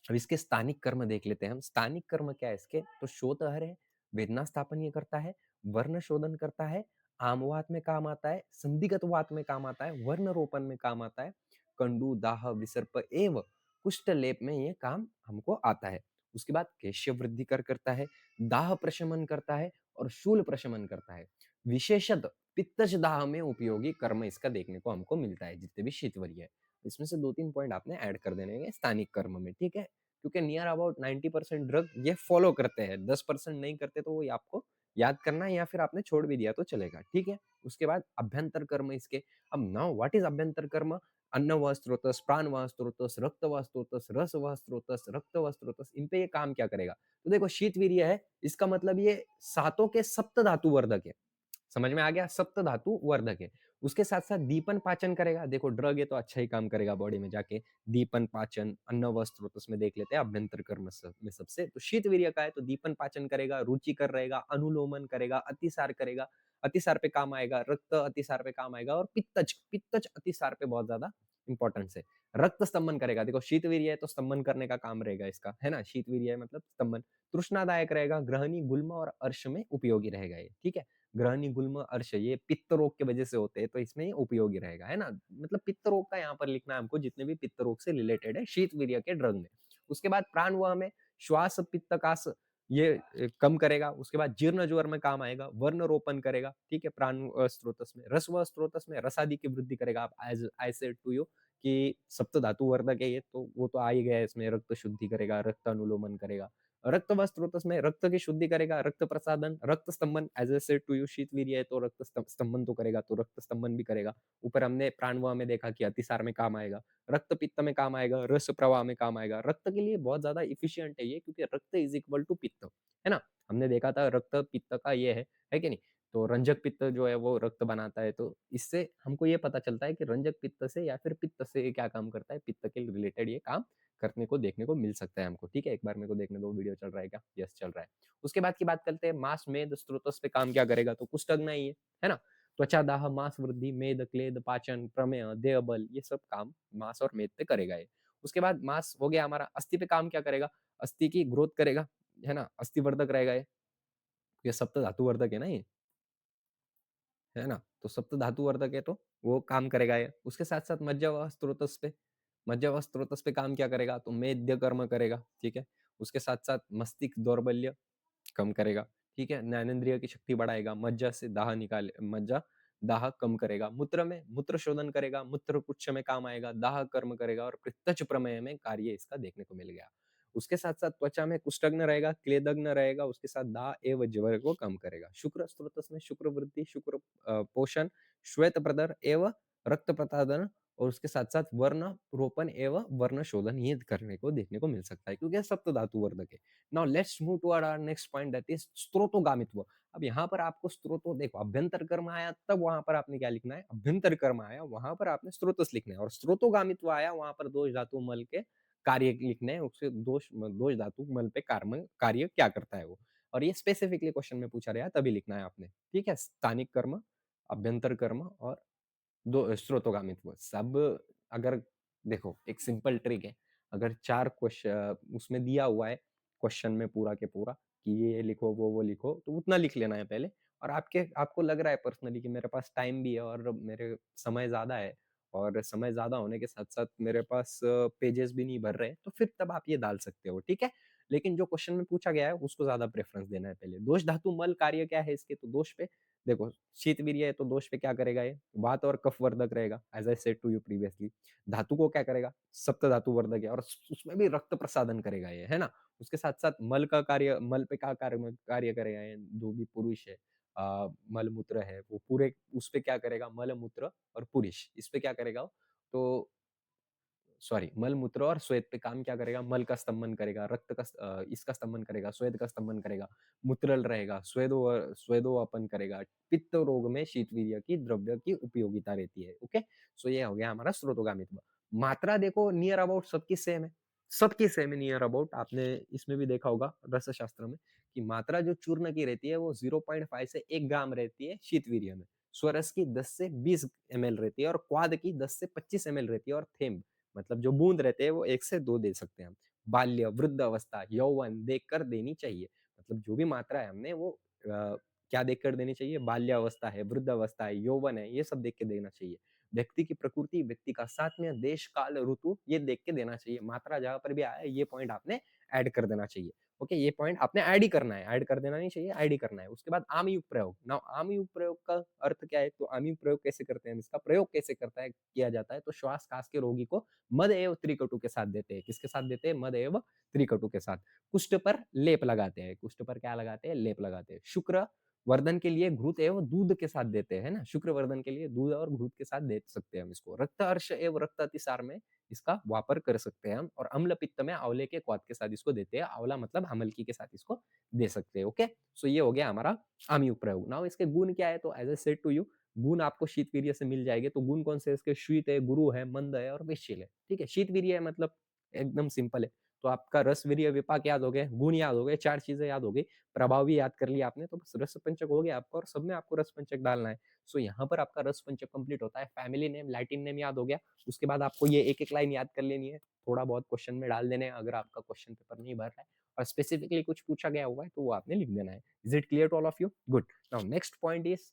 अब इसके स्थानिक कर्म देख लेते हैं हम। स्थानिक कर्म क्या है इसके? तो शोधहर है, वेदना स्थापन ये करता है, वर्ण शोधन करता है, आमवात में काम आता है, संधिगत वात में काम आता है, वर्ण रोपण में काम आता है, कंडू, दाह, विसर्प एवं कुष्ठ लेप में ये काम हमको आता है। उसके बाद केश्य वृद्धि कर करता है, दाह प्रशमन करता है और शूल प्रशमन करता है। विशेषतः पित्तज दाह में उपयोगी कर्म इसका देखने को हमको मिलता है, जितने भी शीतवरीय है। इसमें से 2-3 पॉइंट आपने ऐड कर देने हैं स्थानिक कर्म में, ठीक है? क्योंकि नियर अबाउट 90% ड्रग ये फॉलो करते हैं, 10% नहीं करते तो वो आपको याद करना है या फिर आपने छोड़ भी दिया तो चलेगा, ठीक है? उसके बाद अभ्यंतर कर्म इसके। अब नाउ व्हाट इज अभ्यंतर कर्म? अन्न व स्रोतस, प्राण व स्रोतस, रक्त व स्रोतस, रस व स्रोतस, रक्त व स्रोतस, इन पे ये काम क्या करेगा? तो देखो शीतवीर्य है, इसका मतलब ये सातों के सप्त धातु वर्धक है। समझ में आ गया? सप्त धातु वर्धक है। उसके साथ-साथ दीपन पाचन करेगा। देखो ड्रग है तो अच्छा ही काम करेगा बॉडी में जाके। दीपन पाचन, अन्न वस्त्र तो उसमें देख लेते हैं अभ्यंतर कर्म में सबसे। तो शीतवीर्य का है तो दीपन पाचन करेगा, रुचिकर रहेगा, अनुलोमन करेगा, अतिसार करेगा। अतिसार पे काम आएगा, रक्त अतिसार पे काम आएगा और पित्तज, पित्तज अतिसार पे बहुत ज्यादा इंपॉर्टेंस है। रक्त स्तंभन करेगा। देखो शीतवीर्य है तो स्तंभन करने का काम रहेगा इसका, है ना? शीतवीर्य है मतलब स्तंभन। तृष्णादायक रहेगा, ग्रहणी, गुल्म और अर्श में उपयोगी रहेगा ये, ठीक है? ग्रहणी, गुल्म, अर्श ये पित्त रोग की वजह से होते हैं तो इसमें ये उपयोगी रहेगा, है ना? मतलब पित्त रोग का यहाँ पर लिखना है हमको, जितने भी पित्त रोग से रिलेटेड है शीतवीर्य के ड्रग में। उसके बाद प्राणवायु में श्वास पित्तकास ये कम करेगा। उसके बाद जीर्ण ज्वर में काम आएगा, वर्ण रोपण करेगा, ठीक है? प्राण स्रोतस में, रस व स्रोतस में रसादि की वृद्धि करेगा। आप as I said to you कि सप्त धातु वर्धक है ये, तो वो तो आ ही गया है इसमें। रक्त शुद्धि करेगा, रक्त अनुलोमन करेगा, रक्त व स्रोतस में रक्त की शुद्धि करेगा, रक्त प्रसादन, रक्त स्तंभन, as I said to you शीतवीर्य है तो रक्त स्तंभन तो करेगा, तो रक्त स्तंभन भी करेगा। ऊपर हमने प्राणवायु में देखा कि अतिसार में काम आएगा, रक्त पित्त में काम आएगा, रस प्रवाह में काम आएगा। रक्त के लिए बहुत ज्यादा इफिशियंट है ये, क्योंकि रक्त इज इक्वल टू पित्त, है ना? हमने देखा था रक्त पित्त का ये है कि नहीं? तो रंजक पित्त जो है वो रक्त बनाता है, तो इससे हमको ये पता चलता है कि रंजक पित्त से या फिर पित्त से ये क्या काम करता है, पित्त के रिलेटेड ये काम करने को देखने को मिल सकता है हमको, ठीक है? एक बार मेरे को देखने दो, वीडियो चल रहा है क्या? यस चल रहा है। उसके बाद की बात करते हैं, मांस मेद स्रोतस पे काम क्या करेगा? तो कुष्ठग्न ही है ना? त्वचा दाह, मांस वृद्धि, मेद, क्लेद, पाचन, प्रमेय, देह बल, ये सब काम मांस और मेद पे करेगा ये। उसके बाद मांस हो गया हमारा। अस्थि पे काम क्या करेगा? अस्थि की ग्रोथ करेगा, है ना? अस्थिवर्धक रहेगा ये सप्त धातु वर्धक है ना ये, है ना? तो सप्त धातु वर्धक है तो वो काम करेगा ये। उसके साथ-साथ मज्जा व स्त्रोतस पे काम क्या करेगा? तो मेद्य कर्म करेगा, ठीक है? उसके साथ-साथ मस्तिष्क दौर्बल्य कम करेगा, ठीक है? ज्ञानेंद्रिय की शक्ति बढ़ाएगा, मज्जा दाह कम करेगा। मूत्र में मूत्र शोधन करेगा, मूत्र कुच्छ में काम आएगा, दाह कर्म करेगा और पित्तज प्रमेय में कार्य इसका देखने को मिल गया। उसके साथ-साथ त्वचा में कुष्ठग्न रहेगा, क्लेदग्न रहेगा, उसके साथ दाह एवं ज्वर को कम करेगा। शुक्र स्रोतस में शुक्र वृद्धि, शुक्र पोषण, श्वेत प्रदर एवं रक्त प्रतादन और उसके साथ-साथ वर्ण रोपण एवं वर्ण शोधन ये करने को देखने को मिल सकता है, क्योंकि ये सप्त धातु वर्धक है। Now let's move to our next point, that is स्त्रोतोगामित्व। अब यहाँ पर आपको स्त्रोतो देखो, अभ्यंतर कर्म आया तब वहां पर आपने क्या लिखना है? अभ्यंतर कर्म आया वहां पर आपने स्त्रोतस लिखना है, और स्त्रोतोगामित्व आया वहां पर दोष धातु मल के कार्य लिखने हैं। उससे दोष धातु मल पे कार्य क्या करता है वो, और ये स्पेसिफिकली क्वेश्चन में पूछा गया तभी लिखना है आपने, ठीक है? स्थानिक कर्म, अभ्यंतर कर्म और दो स्रोतोगामित्व सब। अगर देखो एक सिंपल ट्रिक है, अगर 4 क्वेश्चन उसमें दिया हुआ है क्वेश्चन में पूरा के पूरा कि ये लिखो वो लिखो, तो उतना लिख लेना है पहले। और आपको लग रहा है पर्सनली कि मेरे पास टाइम भी है और मेरे समय ज्यादा है, और समय ज्यादा होने के साथ साथ मेरे पास पेजेस भी नहीं भर रहे, तो फिर तब आप ये डाल सकते हो, ठीक है? लेकिन जो क्वेश्चन में पूछा गया है उसको ज्यादा प्रेफरेंस देना है पहले। दोष धातु मल कार्य क्या है इसके? तो दोष पे देखो, शीतवीर्य है तो दोष पे क्या करेगा ये? वात और कफ वर्धक रहेगा, as I said to you previously. धातु को क्या करेगा? सप्त धातु वर्धक है और उसमें भी रक्त प्रसादन करेगा ये, है ना? उसके साथ साथ मल पे क्या कार्य करेगा ये? जो भी पुरुष है, मल मूत्र है वो पूरे उस पे क्या करेगा? मल मूत्र और पुरुष इस पे क्या करेगा वो? तो सॉरी, मल मूत्र और श्वेत पे काम क्या करेगा? मल का स्तंभन करेगा, इसका स्तंभन करेगा, श्वेत का स्तंभन करेगा, मूत्रल रहेगा, स्वेदोअपन करेगा। पित्त रोग में शीतवीर्य की द्रव्य की उपयोगिता रहती है, ओके? सो ये हो गया हमारा स्रोतोगामित्व। मात्रा देखो नियर अबाउट सबकी सेम है, सबकी सेम है नियर अबाउट। आपने इसमें भी देखा होगा रस शास्त्र में कि मात्रा जो चूर्ण की रहती है वो 0.5 से 1 ग्राम रहती है शीतवीर्य में। स्वरस की 10 से 20 ml रहती है और क्वाद की 10 से 25 ml रहती है, और थेम्ब मतलब जो बूँद रहते हैं वो 1 से 2 दे सकते हैं हम। बाल्य, वृद्ध अवस्था, यौवन देखकर देनी चाहिए। मतलब जो भी मात्रा है हमने वो क्या देखकर देनी चाहिए? बाल्यावस्था है, वृद्ध अवस्था है, यौवन है, ये सब देख के देना चाहिए। व्यक्ति की प्रकृति, व्यक्ति का सात्म्य, देश, काल, ऋतु ये देख के देना चाहिए। मात्रा जहाँ पर भी आया ये पॉइंट आपने ऐड कर देना चाहिए। ओके, ये पॉइंट आपने ऐड ही करना है, ऐड कर देना नहीं चाहिए, ऐड ही करना है। उसके बाद आमयुक्त प्रयोग। नाउ आमयुक्त प्रयोग का अर्थ क्या है? तो आमयुक्त प्रयोग कैसे करते हैं? इसका प्रयोग कैसे करता है किया जाता है? तो श्वास-कास के रोगी को मद एव त्रिकटु के साथ देते हैं। किसके साथ देते हैं? मद एव त्रिकटु के साथ। कुष्ठ पर लेप लगाते हैं। कुष्ठ पर क्या लगाते हैं? लेप लगाते हैं। शुक्र वर्धन के लिए घृत एवं दूध के साथ देते हैं ना, शुक्र वर्धन के लिए दूध और घृत के साथ दे सकते हैं हम इसको। रक्त अर्श एवं रक्त अतिसार में इसका वापर कर सकते हैं हम, और अम्ल पित्त में आंवले के क्वाथ के साथ इसको देते हैं। आंवला मतलब अमलकी के साथ इसको दे सकते हैं। ओके, सो ये हो गया हमारा आमयुक्त प्रयोग। नाउ इसके गुण क्या है? तो as I said to you, गुण आपको शीतवीर्य से मिल जाएंगे। तो गुण कौन से है इसके? शीत है, गुरु है, मंद है और विश्चिल है। ठीक है, शीतवीर्य है मतलब एकदम सिंपल है। तो आपका रस, वीर्य, विपाक याद हो गए, गुण याद हो गए, 4 चीजें याद हो गई, प्रभाव भी याद कर लिया आपने, तो बस रस पंचक हो गया आपका, और सब में आपको रस पंचक डालना है। सो यहाँ पर आपका रस पंचक कंप्लीट होता है। फैमिली नेम, लैटिन नेम याद हो गया। उसके बाद आपको ये एक एक लाइन याद कर लेनी है, थोड़ा बहुत क्वेश्चन में डाल देने हैं अगर आपका क्वेश्चन पेपर नहीं भर रहा है, और स्पेसिफिकली कुछ पूछा गया हुआ है तो वो आपने लिख देना है। Is it clear to all of you? Good. Now next point is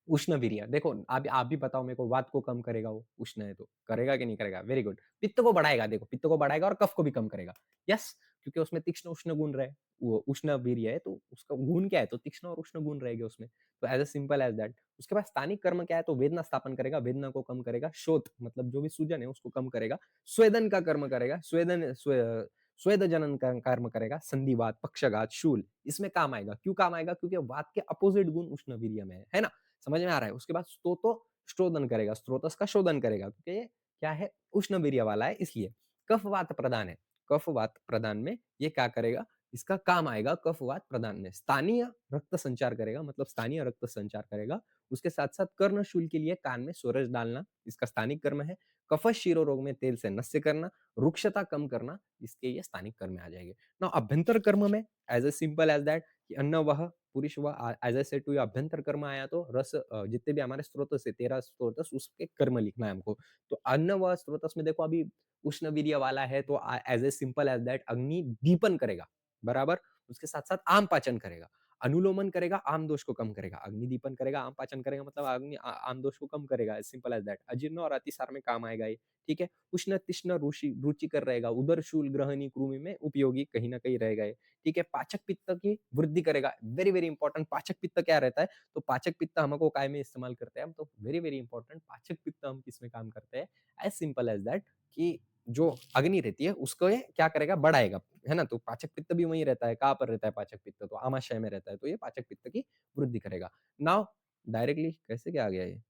उष्णवीर्य। देखो आप भी बताओ मेरे को, वात को कम करेगा वो, उष्ण है तो करेगा कि नहीं करेगा? Very good. पित्त को बढ़ाएगा, देखो पित्त को बढ़ाएगा और कफ को भी कम करेगा। यस, क्योंकि उसमें तीक्ष्ण उष्ण गुण रहे, वो उष्ण वीर्य है तो उसका गुण क्या है? तो तीक्ष्ण और उष्ण गुण रहेंगे उसमें। तो एज सिंपल एज दैट। उसके बाद स्थानिक कर्म क्या है? तो वेदना स्थापन करेगा, वेदना को कम करेगा। शोथ मतलब जो भी सूजन है उसको कम करेगा। स्वेदन का कर्म करेगा, स्वेद जनन का कर्म करेगा। संधिवात, पक्षघात, शूल इसमें काम आएगा। क्यों काम आएगा? क्योंकि वात के अपोजिट गुण उष्ण वीर्य में है ना? समझ में आ रहा है? उसके बाद स्तोतो शोधन करेगा, स्त्रोतस का शोधन करेगा, क्योंकि ये क्या है? उष्ण वीर्य वाला है इसलिए। कफवात प्रदान है, कफवात प्रदान में ये क्या करेगा? इसका काम आएगा कफवात प्रदान में। स्थानीय रक्त संचार करेगा, मतलब स्थानीय रक्त संचार करेगा। उसके साथ साथ कर्णशूल के लिए कान में सोरस डालना इसका स्थानिक कर्म है। कफ शिरो रोग में तेल से नस्य करना, रुक्षता कम करना, इसके ये स्थानिक कर्म में आ जाएंगे ना। अभ्यंतर कर्म में as a simple as that कि अन्न वह पुरुष व as I said to you, अभ्यंतर कर्म आया तो रस, जितने भी हमारे स्रोतस है 13 स्रोतस, उसके कर्म लिखना है हमको। तो अन्न व स्रोतस में देखो अभी उष्ण वीर्य वाला है तो as a simple as that अग्नि दीपन करेगा, बराबर। उसके साथ साथ आम पाचन करेगा, अनुलोमन करेगा, आम दोष को कम करेगा। अग्नि दीपन करेगा, आम पाचन करेगा, मतलब आम दोष को कम करेगा, एज सिंपल एज दैट। अजीर्ण और अतिसार में काम आएगा ये। ठीक है, उष्ण तिष्ण रुचिकर रहेगा, उदर शूल ग्रहणी कृमि में उपयोगी कहीं ना कहीं रहेगा ये। ठीक है, पाचक पित्त की वृद्धि करेगा। वेरी वेरी इंपॉर्टेंट, पाचक पित्त क्या रहता है? तो पाचक पित्त हमको काय में इस्तेमाल करते हैं हम? तो वेरी वेरी इंपॉर्टेंट, पाचक पित्त हम किस में काम करते हैं? एज सिंपल एज दैट कि जो अग्नि रहती है उसको ये क्या करेगा? बढ़ाएगा, है ना? तो पाचक पित्त भी वहीं रहता है। कहाँ पर रहता है पाचक पित्त? तो आमाशय में रहता है, तो ये पाचक पित्त की वृद्धि करेगा। नाउ डायरेक्टली कैसे क्या आ गया ये?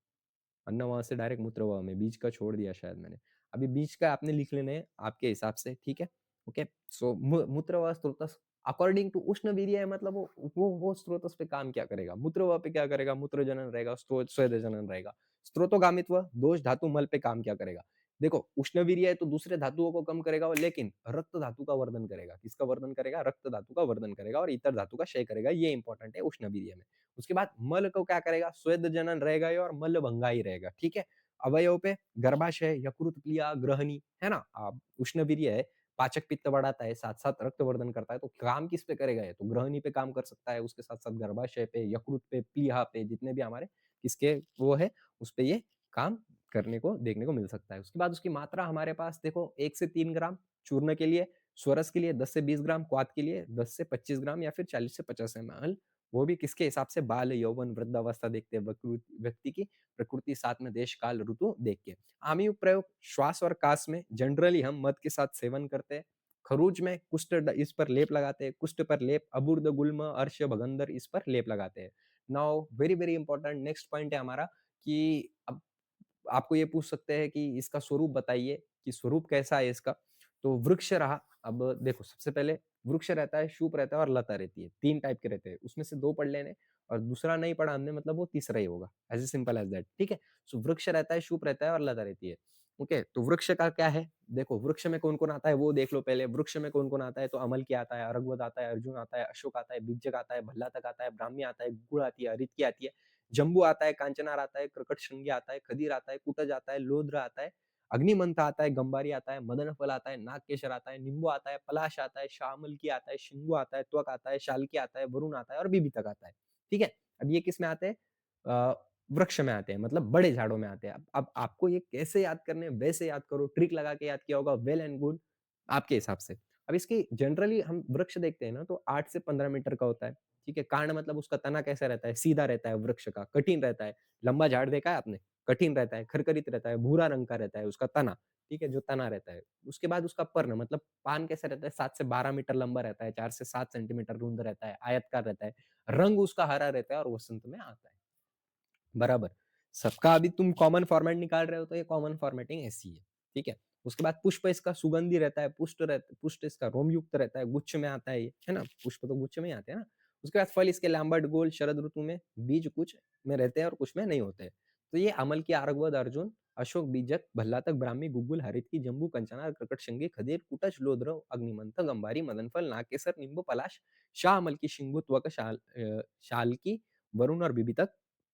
अन्न वहां से डायरेक्ट मूत्र वहां में, बीच का छोड़ दिया शायद मैंने। अभी बीच का आपने लिख लेने हैं आपके हिसाब से, ठीक है? ओके, सो मूत्र व स्रोतस अकॉर्डिंग टू उष्ण वीर्य है, मतलब वो स्रोतस पे काम क्या करेगा? मूत्र व पे क्या करेगा? मूत्र जनन रहेगा, स्वेद जनन रहेगा। स्त्रोतोगामित्व दोष धातु मल पे काम क्या करेगा? देखो उष्ण वीर्य है तो दूसरे धातुओं को कम करेगा, लेकिन रक्त धातु का वर्धन करेगा। किसका वर्धन करेगा? रक्त धातु का वर्धन करेगा, और इतर धातु का क्षय करेगा। ये इंपॉर्टेंट है उष्ण वीर्य में। उसके बाद मल को क्या करेगा? स्वेद जनन रहेगा और मल भंगाई रहेगा। ठीक है, अवयव पे गर्भाशय, यकृत, प्लीहा, ग्रहणी, है ना? उष्ण वीर्य है, पाचक पित्त बढ़ाता है, साथ साथ रक्त वर्धन करता है, तो काम किस पे करेगा? ये तो ग्रहणी पे काम कर सकता है, उसके साथ साथ गर्भाशय पे, यकृत पे, प्लीहा पे, जितने भी हमारे किसके वो है उस पे ये काम करने को देखने को मिल सकता है। उसके बाद उसकी मात्रा हमारे पास देखो 1 से 3 ग्राम चूर्ण के लिए, स्वरस के लिए 10 से 20 ग्राम, क्वाथ के लिए 10 से 25 ग्राम, या फिर 40 से 50 ml। वो भी किसके हिसाब से? बाल, यौवन, वृद्धावस्था देखते हैं, व्यक्ति की प्रकृति, साथ में देश, काल, ऋतु देख के। आमयुक्त प्रयोग श्वास और कास में जनरली हम मध के साथ सेवन करते हैं। खरूज में कुष्ठ इस पर लेप लगाते हैं, कुष्ठ पर लेप, अबूर्द, गुल्म, अर्श, भगंदर इस पर लेप लगाते हैं। Now very very important next point है हमारा कि अब आपको ये पूछ सकते हैं कि इसका स्वरूप बताइए कि स्वरूप कैसा है इसका? तो वृक्ष रहा। अब देखो सबसे पहले वृक्ष रहता है, शूप रहता है और लता रहती है। 3 टाइप के रहते हैं। उसमें से 2 पढ़ लेने, और दूसरा नहीं पढ़ा हमने मतलब वो तीसरा ही होगा। As simple as that. ठीक है? सो वृक्ष रहता है, शूप रहता है और लता रहती है। ओके, तो वृक्ष का क्या है? देखो वृक्ष में कौन-कौन आता है वो देख लो पहले। वृक्ष में कौन-कौन आता है? तो अमलकी आता है, अरगवद आता है, अर्जुन आता है, अशोक आता है, बीजक आता है, भल्लातक आता है, ब्राह्मी आता है, गुड़ आती है, हरितकी आती है, जम्बू आता है, कांचनार आता है, कर्कट श्रृंगी आता है, खदीर आता है, कुटज आता है, लोध्र आता है, अग्निमंथ आता है, गंबारी आता है, मदन फल आता है, नागकेशर आता है, नींबू आता है, पलाश आता है, शाहमलकी आता है, शिंगू आता है, त्वक आता है, शालकी आता है, वरुण आता है और बीबीतक आता है। ठीक है? अब ये किस में आते हैं? अ, वृक्ष में आते हैं, मतलब बड़े झाड़ों में आते हैं। अब आपको ये कैसे याद करने हैं, वैसे याद करो, ट्रिक लगा के याद किया होगा, वेल एंड गुड, आपके हिसाब से। अब इसकी जनरली हम वृक्ष देखते हैं ना, तो 8 से 15 मीटर का होता है। ठीक है? कांड मतलब उसका तना कैसा रहता है? सीधा रहता है वृक्ष का, कठिन रहता है। लंबा झाड़ देखा है आपने? कठिन रहता है, खरखरित रहता है, भूरा रंग का रहता है उसका तना, ठीक है? जो तना रहता है। उसके बाद उसका पर्ण मतलब पान कैसा रहता है? 7 से 12 मीटर लंबा रहता है, 4 से 7 सेंटीमीटर रुंद रहता है, आयताकार रहता है। रंग उसका हरा रहता है और वसंत में आता है। बराबर। सबका अभी तुम कॉमन फॉर्मेट निकाल रहे हो तो ये कॉमन फॉर्मेटिंग ऐसी है, ठीक है? उसके बाद पुष्प इसका सुगंधी रहता है, पुष्ट इसका रोमयुक्त रहता है, गुच्छ में आता है ये, है ना? पुष्प तो गुच्छ में ही आते हैं ना? उसके बाद फल इसके लैम्बर्ट गोल शरद ऋतु में, बीज कुछ में रहते हैं और कुछ में नहीं होते हैं। तो ये अमल की आर्गवद अर्जुन, अशोक बीजक, भल्लातक, ब्राह्मी, गुग्गुल, हरितकी, जम्बू, कंचना, कर्कटशृंगी, खदीर, कुटच, लोध्र, अग्निमंथ, गंभारी, मदनफल, नागकेसर, नींबू, पलाश, शाह अमल की, शिंगु, त्वक, शालकी, वरुण और बीबीतक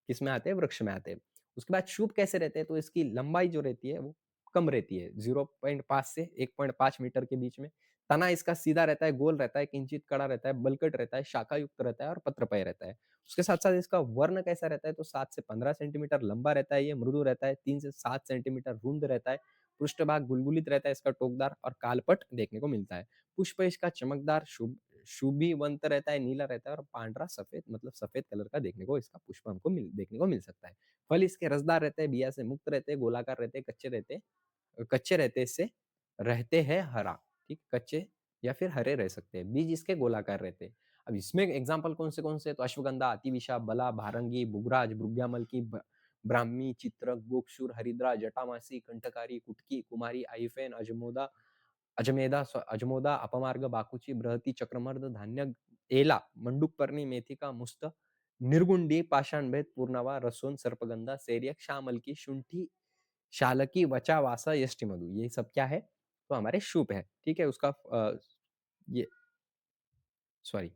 किसमें आते हैं? वृक्ष में आते हैं। उसके बाद शुभ कैसे रहते हैं? तो इसकी लंबाई जो रहती है वो कम रहती है, 0.5 से 1.5 मीटर के बीच में। तना इसका सीधा रहता है, गोल रहता है, किंचित कड़ा रहता है, बलकट रहता है, शाखा युक्त रहता है और पत्रपय रहता है। उसके साथ-साथ इसका वर्ण कैसा रहता है? तो 7 से 15 सेंटीमीटर लंबा रहता है ये, मृदु रहता है, 3 से 7 सेंटीमीटर रुंद रहता है, पृष्ठभाग गुलगुलित रहता है इसका टोकदार और कालपट देखने को मिलता है। पुष्प इसका चमकदार शुभिवंत रहता है, नीला रहता है और पांडरा सफेद मतलब सफेद कलर का देखने को इसका पुष्प हमको देखने को मिल सकता है। फल इसके रसदार रहते हैं, बिया से मुक्त रहते हैं, गोलाकार रहते हैं, कच्चे रहते इससे रहते हैं हरा, ठीक? कच्चे या फिर हरे रह सकते हैं। बीज इसके गोलाकार रहते हैं। अब इसमें एग्जाम्पल कौन से? तो अश्वगंधा, अतिविशा, बला, भारंगी, बुगराज, भृग्यामलकी, ब्राह्मी, चित्रक, गोक्षुर, हरिद्रा, जटामासी, कंठकारी, कुटकी, कुमारी, आइफेन, अजमोदा, अपमार्ग, बाकुची, बृहती, चक्रमर्द, धान्य, एला, मंडूकपर्णी, मेथिका, मुस्त, निर्गुंडी, पाषाणभेद, पूर्णवा, रसोन, सर्पगंधा, सेरियक, श्यामलकी, शुंठी, शालकी, वचा, वासा, यष्टिमधु, ये सब क्या है? तो हमारे शुभ है, ठीक है? उसका ये सॉरी,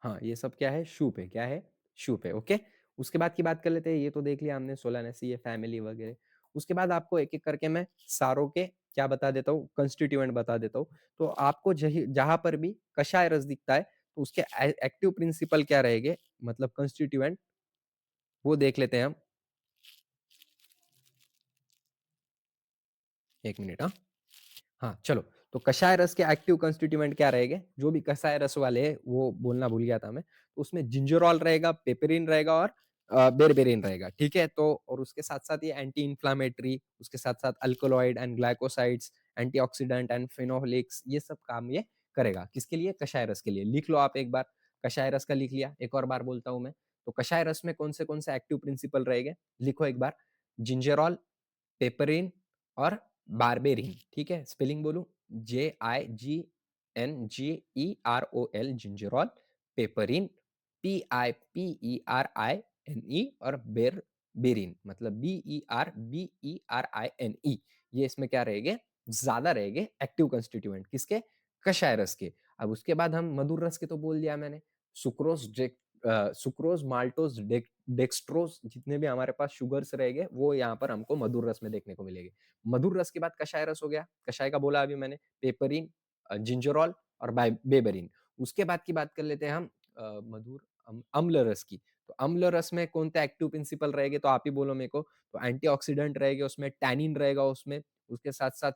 हाँ, ये सब क्या है? शुभ है, क्या है? शुभ है, ओके? उसके बाद की बात कर लेते हैं, ये तो देख लिया हमने सोलानेसी, ये फैमिली वगैरह। उसके बाद आपको एक-एक करके मैं सारों के क्या बता देता हूँ, कंस्टिट्यूएंट बता देता हूँ। तो आपको जही जहाँ पर भी कषाय रस दिखता है, तो उसके एक्टिव प्रिंसिपल क्या रहेंगे, मतलब कंस्टिट्यूएंट, वो देख लेते हैं हम। 1 मिनट हाँ। हाँ, चलो। तो कषाय रस के एक्टिव कंस्टिट्यूएंट क्या रहेंगे? जो भी कषाय रस वाले हैं, वो बोलना भूल गया था मैं। तो उसमें जिंजरोल रहेगा, पेपरिन रहेगा और बेरबेरिन रहेगा, ठीक है? तो और उसके साथ-साथ ये एंटी इन्फ्लेमेटरी, उसके साथ-साथ alkaloid and glycosides, antioxidant and phenolics, ये सब काम ये करेगा। किसके लिए? कषाय रस के लिए। लिख लो आप एक बार, कषाय रस का लिख लिया, एक और बार बोलता हूँ मैं। तो कषाय रस में कौन से एक्टिव प्रिंसिपल रहेंगे? लिखो एक बार, जिंजरोल, पेपरिन और बारबेरिन, ठीक है? स्पेलिंग बोलूं, JIGNGEROL, जिंजरोल, पेपरिन, PIPERINE और बेरिन मतलब BERBERINE, ये इसमें क्या रहेंगे? ज्यादा रहेंगे एक्टिव कंस्टिट्यूएंट किसके? कषाय रस के। अब उसके बाद हम मधुर रस के तो बोल दिया मैंने, सुक्रोज, सुक्रोज, माल्टोज, डेक्सट्रोज, जितने भी हमारे पास शुगर्स रहेंगे वो यहाँ पर हमको मधुर रस में देखने को मिलेंगे। मधुर रस के बाद कषाय रस हो गया, कषाय का बोला अभी मैंने, पेपरिन, जिंजरोल और बेबेरिन। उसके बाद की बात कर लेते हैं हम मधुर अम्ल रस की। तो अम्ल रस में कौन सा एक्टिव प्रिंसिपल रहेंगे? तो आप ही बोलो मेरे को। तो एंटीऑक्सीडेंट रहेंगे उसमें, टैनिन रहेगा उसमें, उसके साथ साथ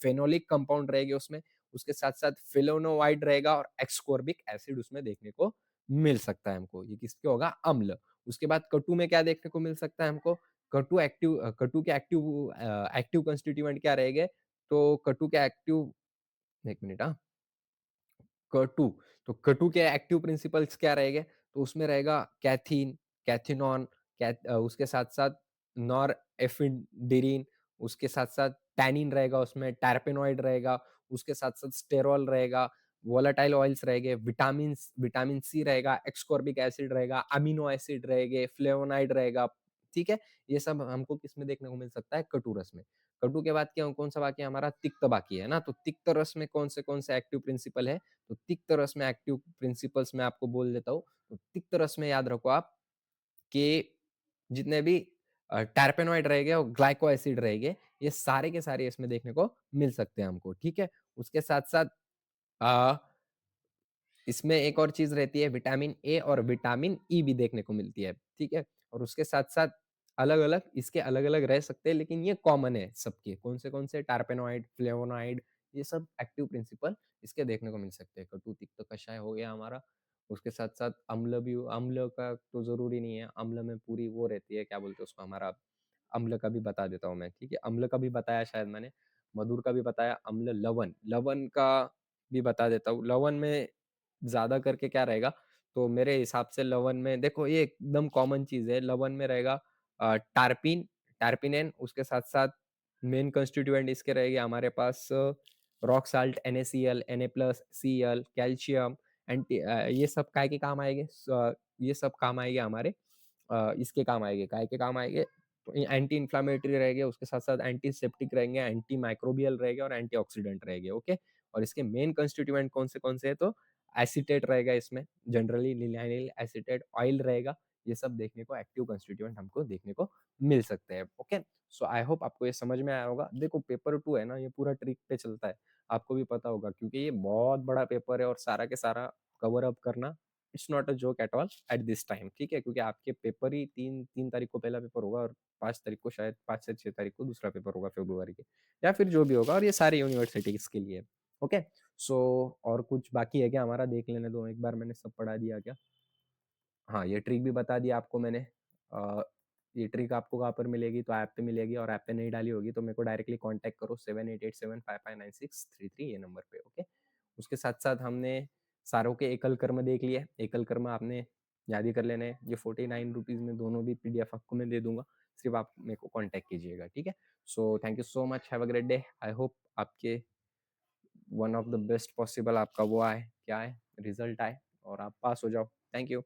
फेनोलिक कंपाउंड रहेंगे उसमें, उसके साथ साथ फिलोनोवाइड रहेगा और एक्सकोर्बिक एसिड उसमें देखने को मिल सकता है हमको। ये किसके होगा? अम्ल। उसके बाद कटु में क्या देखने को मिल सकता है हमको? कटु के एक्टिव कंस्टिट्यूएंट क्या रहेंगे? तो कटु के एक्टिव, एक मिनट हाँ, कटु, तो कटु के एक्टिव प्रिंसिपल्स क्या रहेंगे? तो उसमें रहेगा कैथीन, कैथीनॉन, उसके साथ-साथ नॉरएफिड्रिन, उसके साथ-साथ टैनिन रहेगा उसमें, टर्पेनॉइड रहेगा, उसके साथ-साथ स्टेरॉल रहेगा, वोलेटाइल ऑयल्स रहेंगे, विटामिन सी रहेगा, एस्कॉर्बिक एसिड रहेगा, अमीनो एसिड रहेंगे, फ्लेवोनाइड रहेगा, ठीक है? ये सब हमको किसमें देखने को मिल सकता है? कटु रस में। कटु के बाद क्या कौन-सा बाकी है हमारा? तिक्त बाकी है ना? तो तिक्त रस में कौन से एक्टिव प्रिंसिपल है? तो तिक्त रस में एक्टिव प्रिंसिपल्स मैं आपको बोल देता हूँ। तो तिक्त रस में याद रखो आप कि जितने भी टर्पेनॉइड रहेंगे और ग्लाइको एसिड रहेंगे, ये सारे के सारे इसमें देखने को मिल सकते हैं हमको, ठीक है? उसके साथ-साथ अ, इसमें एक और चीज़ रहती है विटामिन ए और विटामिन ई भी देखने को मिलती है, ठीक है? और उसके साथ-साथ अलग-अलग इसके अलग-अलग रह सकते हैं लेकिन ये कॉमन है सबके, कौन से टर्पेनॉइड, फ्लेवोनॉइड ये सब एक्टिव प्रिंसिपल इसके देखने को मिल सकते हैं। कटु तिक्त कषाय हो गया हमारा, उसके साथ-साथ अम्ल भी अम्ल का तो ज़रूरी नहीं है, अम्ल में पूरी वो रहती है क्या बोलते हैं उसको हमारा अम्ल का भी बता देता हूँ मैं, ठीक है? अम्ल का भी बताया शायद मैंने, मधुर का भी बताया, अम्ल लवण, लवण का भी बता देता हूँ। लवण में ज़्यादा करके क्या रहेगा, तो मेरे हिसाब से लवण में देखो ये एकदम कॉमन चीज़ है, लवण में रहेगा टारपीन, टारपीनेन उसके साथ-साथ मेन कंस्टिट्यूएंट इसके रहेंगे हमारे पास rock salt NaCl, Na+, Cl, calcium, ये सब काहे के काम आएँगे? ये सब काम आएँगे हमारे इसके काम आएँगे, काहे के काम आएँगे? तो ये एंटी इन्फ्लेमेटरी रहेंगे, उसके साथ-साथ एंटीसेप्टिक रहेंगे, एंटी माइक्रोबियल रहेंगे और एंटीऑक्सीडेंट रहेंगे, ओके? और इसके मेन कंस्टिट्यूएंट कौन से हैं तो एसीटेट रहेगा इसमें, जनरली लिनाइल एसीटेट, ऑयल रहेगा, ये सब देखने को एक्टिव कंस्टिट्यूएंट हमको देखने को मिल सकते हैं, ओके? सो आई होप आपको ये समझ में आया होगा। देखो पेपर 2 है ना, ये पूरा ट्रिक पे चलता है, आपको भी पता होगा क्योंकि ये बहुत बड़ा पेपर है और सारा के सारा कवर अप करना it's not a joke at all at this time, ठीक है? क्योंकि आपके पेपर ही 3 तारीख को पहला पेपर होगा और 5 तारीख को शायद 5 से 6 तारीख को दूसरा पेपर होगा फ़रवरी के या फिर जो भी होगा और ये सारी यूनिवर्सिटीज़ के लिए है, ओके? सो और कुछ बाकी है क्या हमारा देख लेने दो, एक बार मैंने सब पढ़ा दिया क्या? हाँ, ये ट्रिक भी बता दिया आपको मैंने। अ, ये ट्रिक आपको कहाँ पर मिलेगी? तो ऐप पे मिलेगी और ऐप पे नहीं डाली होगी तो मेरे को डायरेक्टली कॉन्टैक्ट करो 7887559633 ये नंबर पे, ओके? उसके साथ-साथ हमने सारों के एकल कर्म देख लिए। एकल कर्म आपने याद ही कर लेने हैं। ये ₹49 में दोनों भी पीडीएफ आपको मैं दे दूँगा। सिर्फ़ आप मेरे को कॉन्टैक्ट कीजिएगा, ठीक है? So thank you so much, have a great day. I hope आपके one of the best possible आपका वो आए, क्या है? रिज़ल्ट आए और आप पास हो जाओ। Thank you.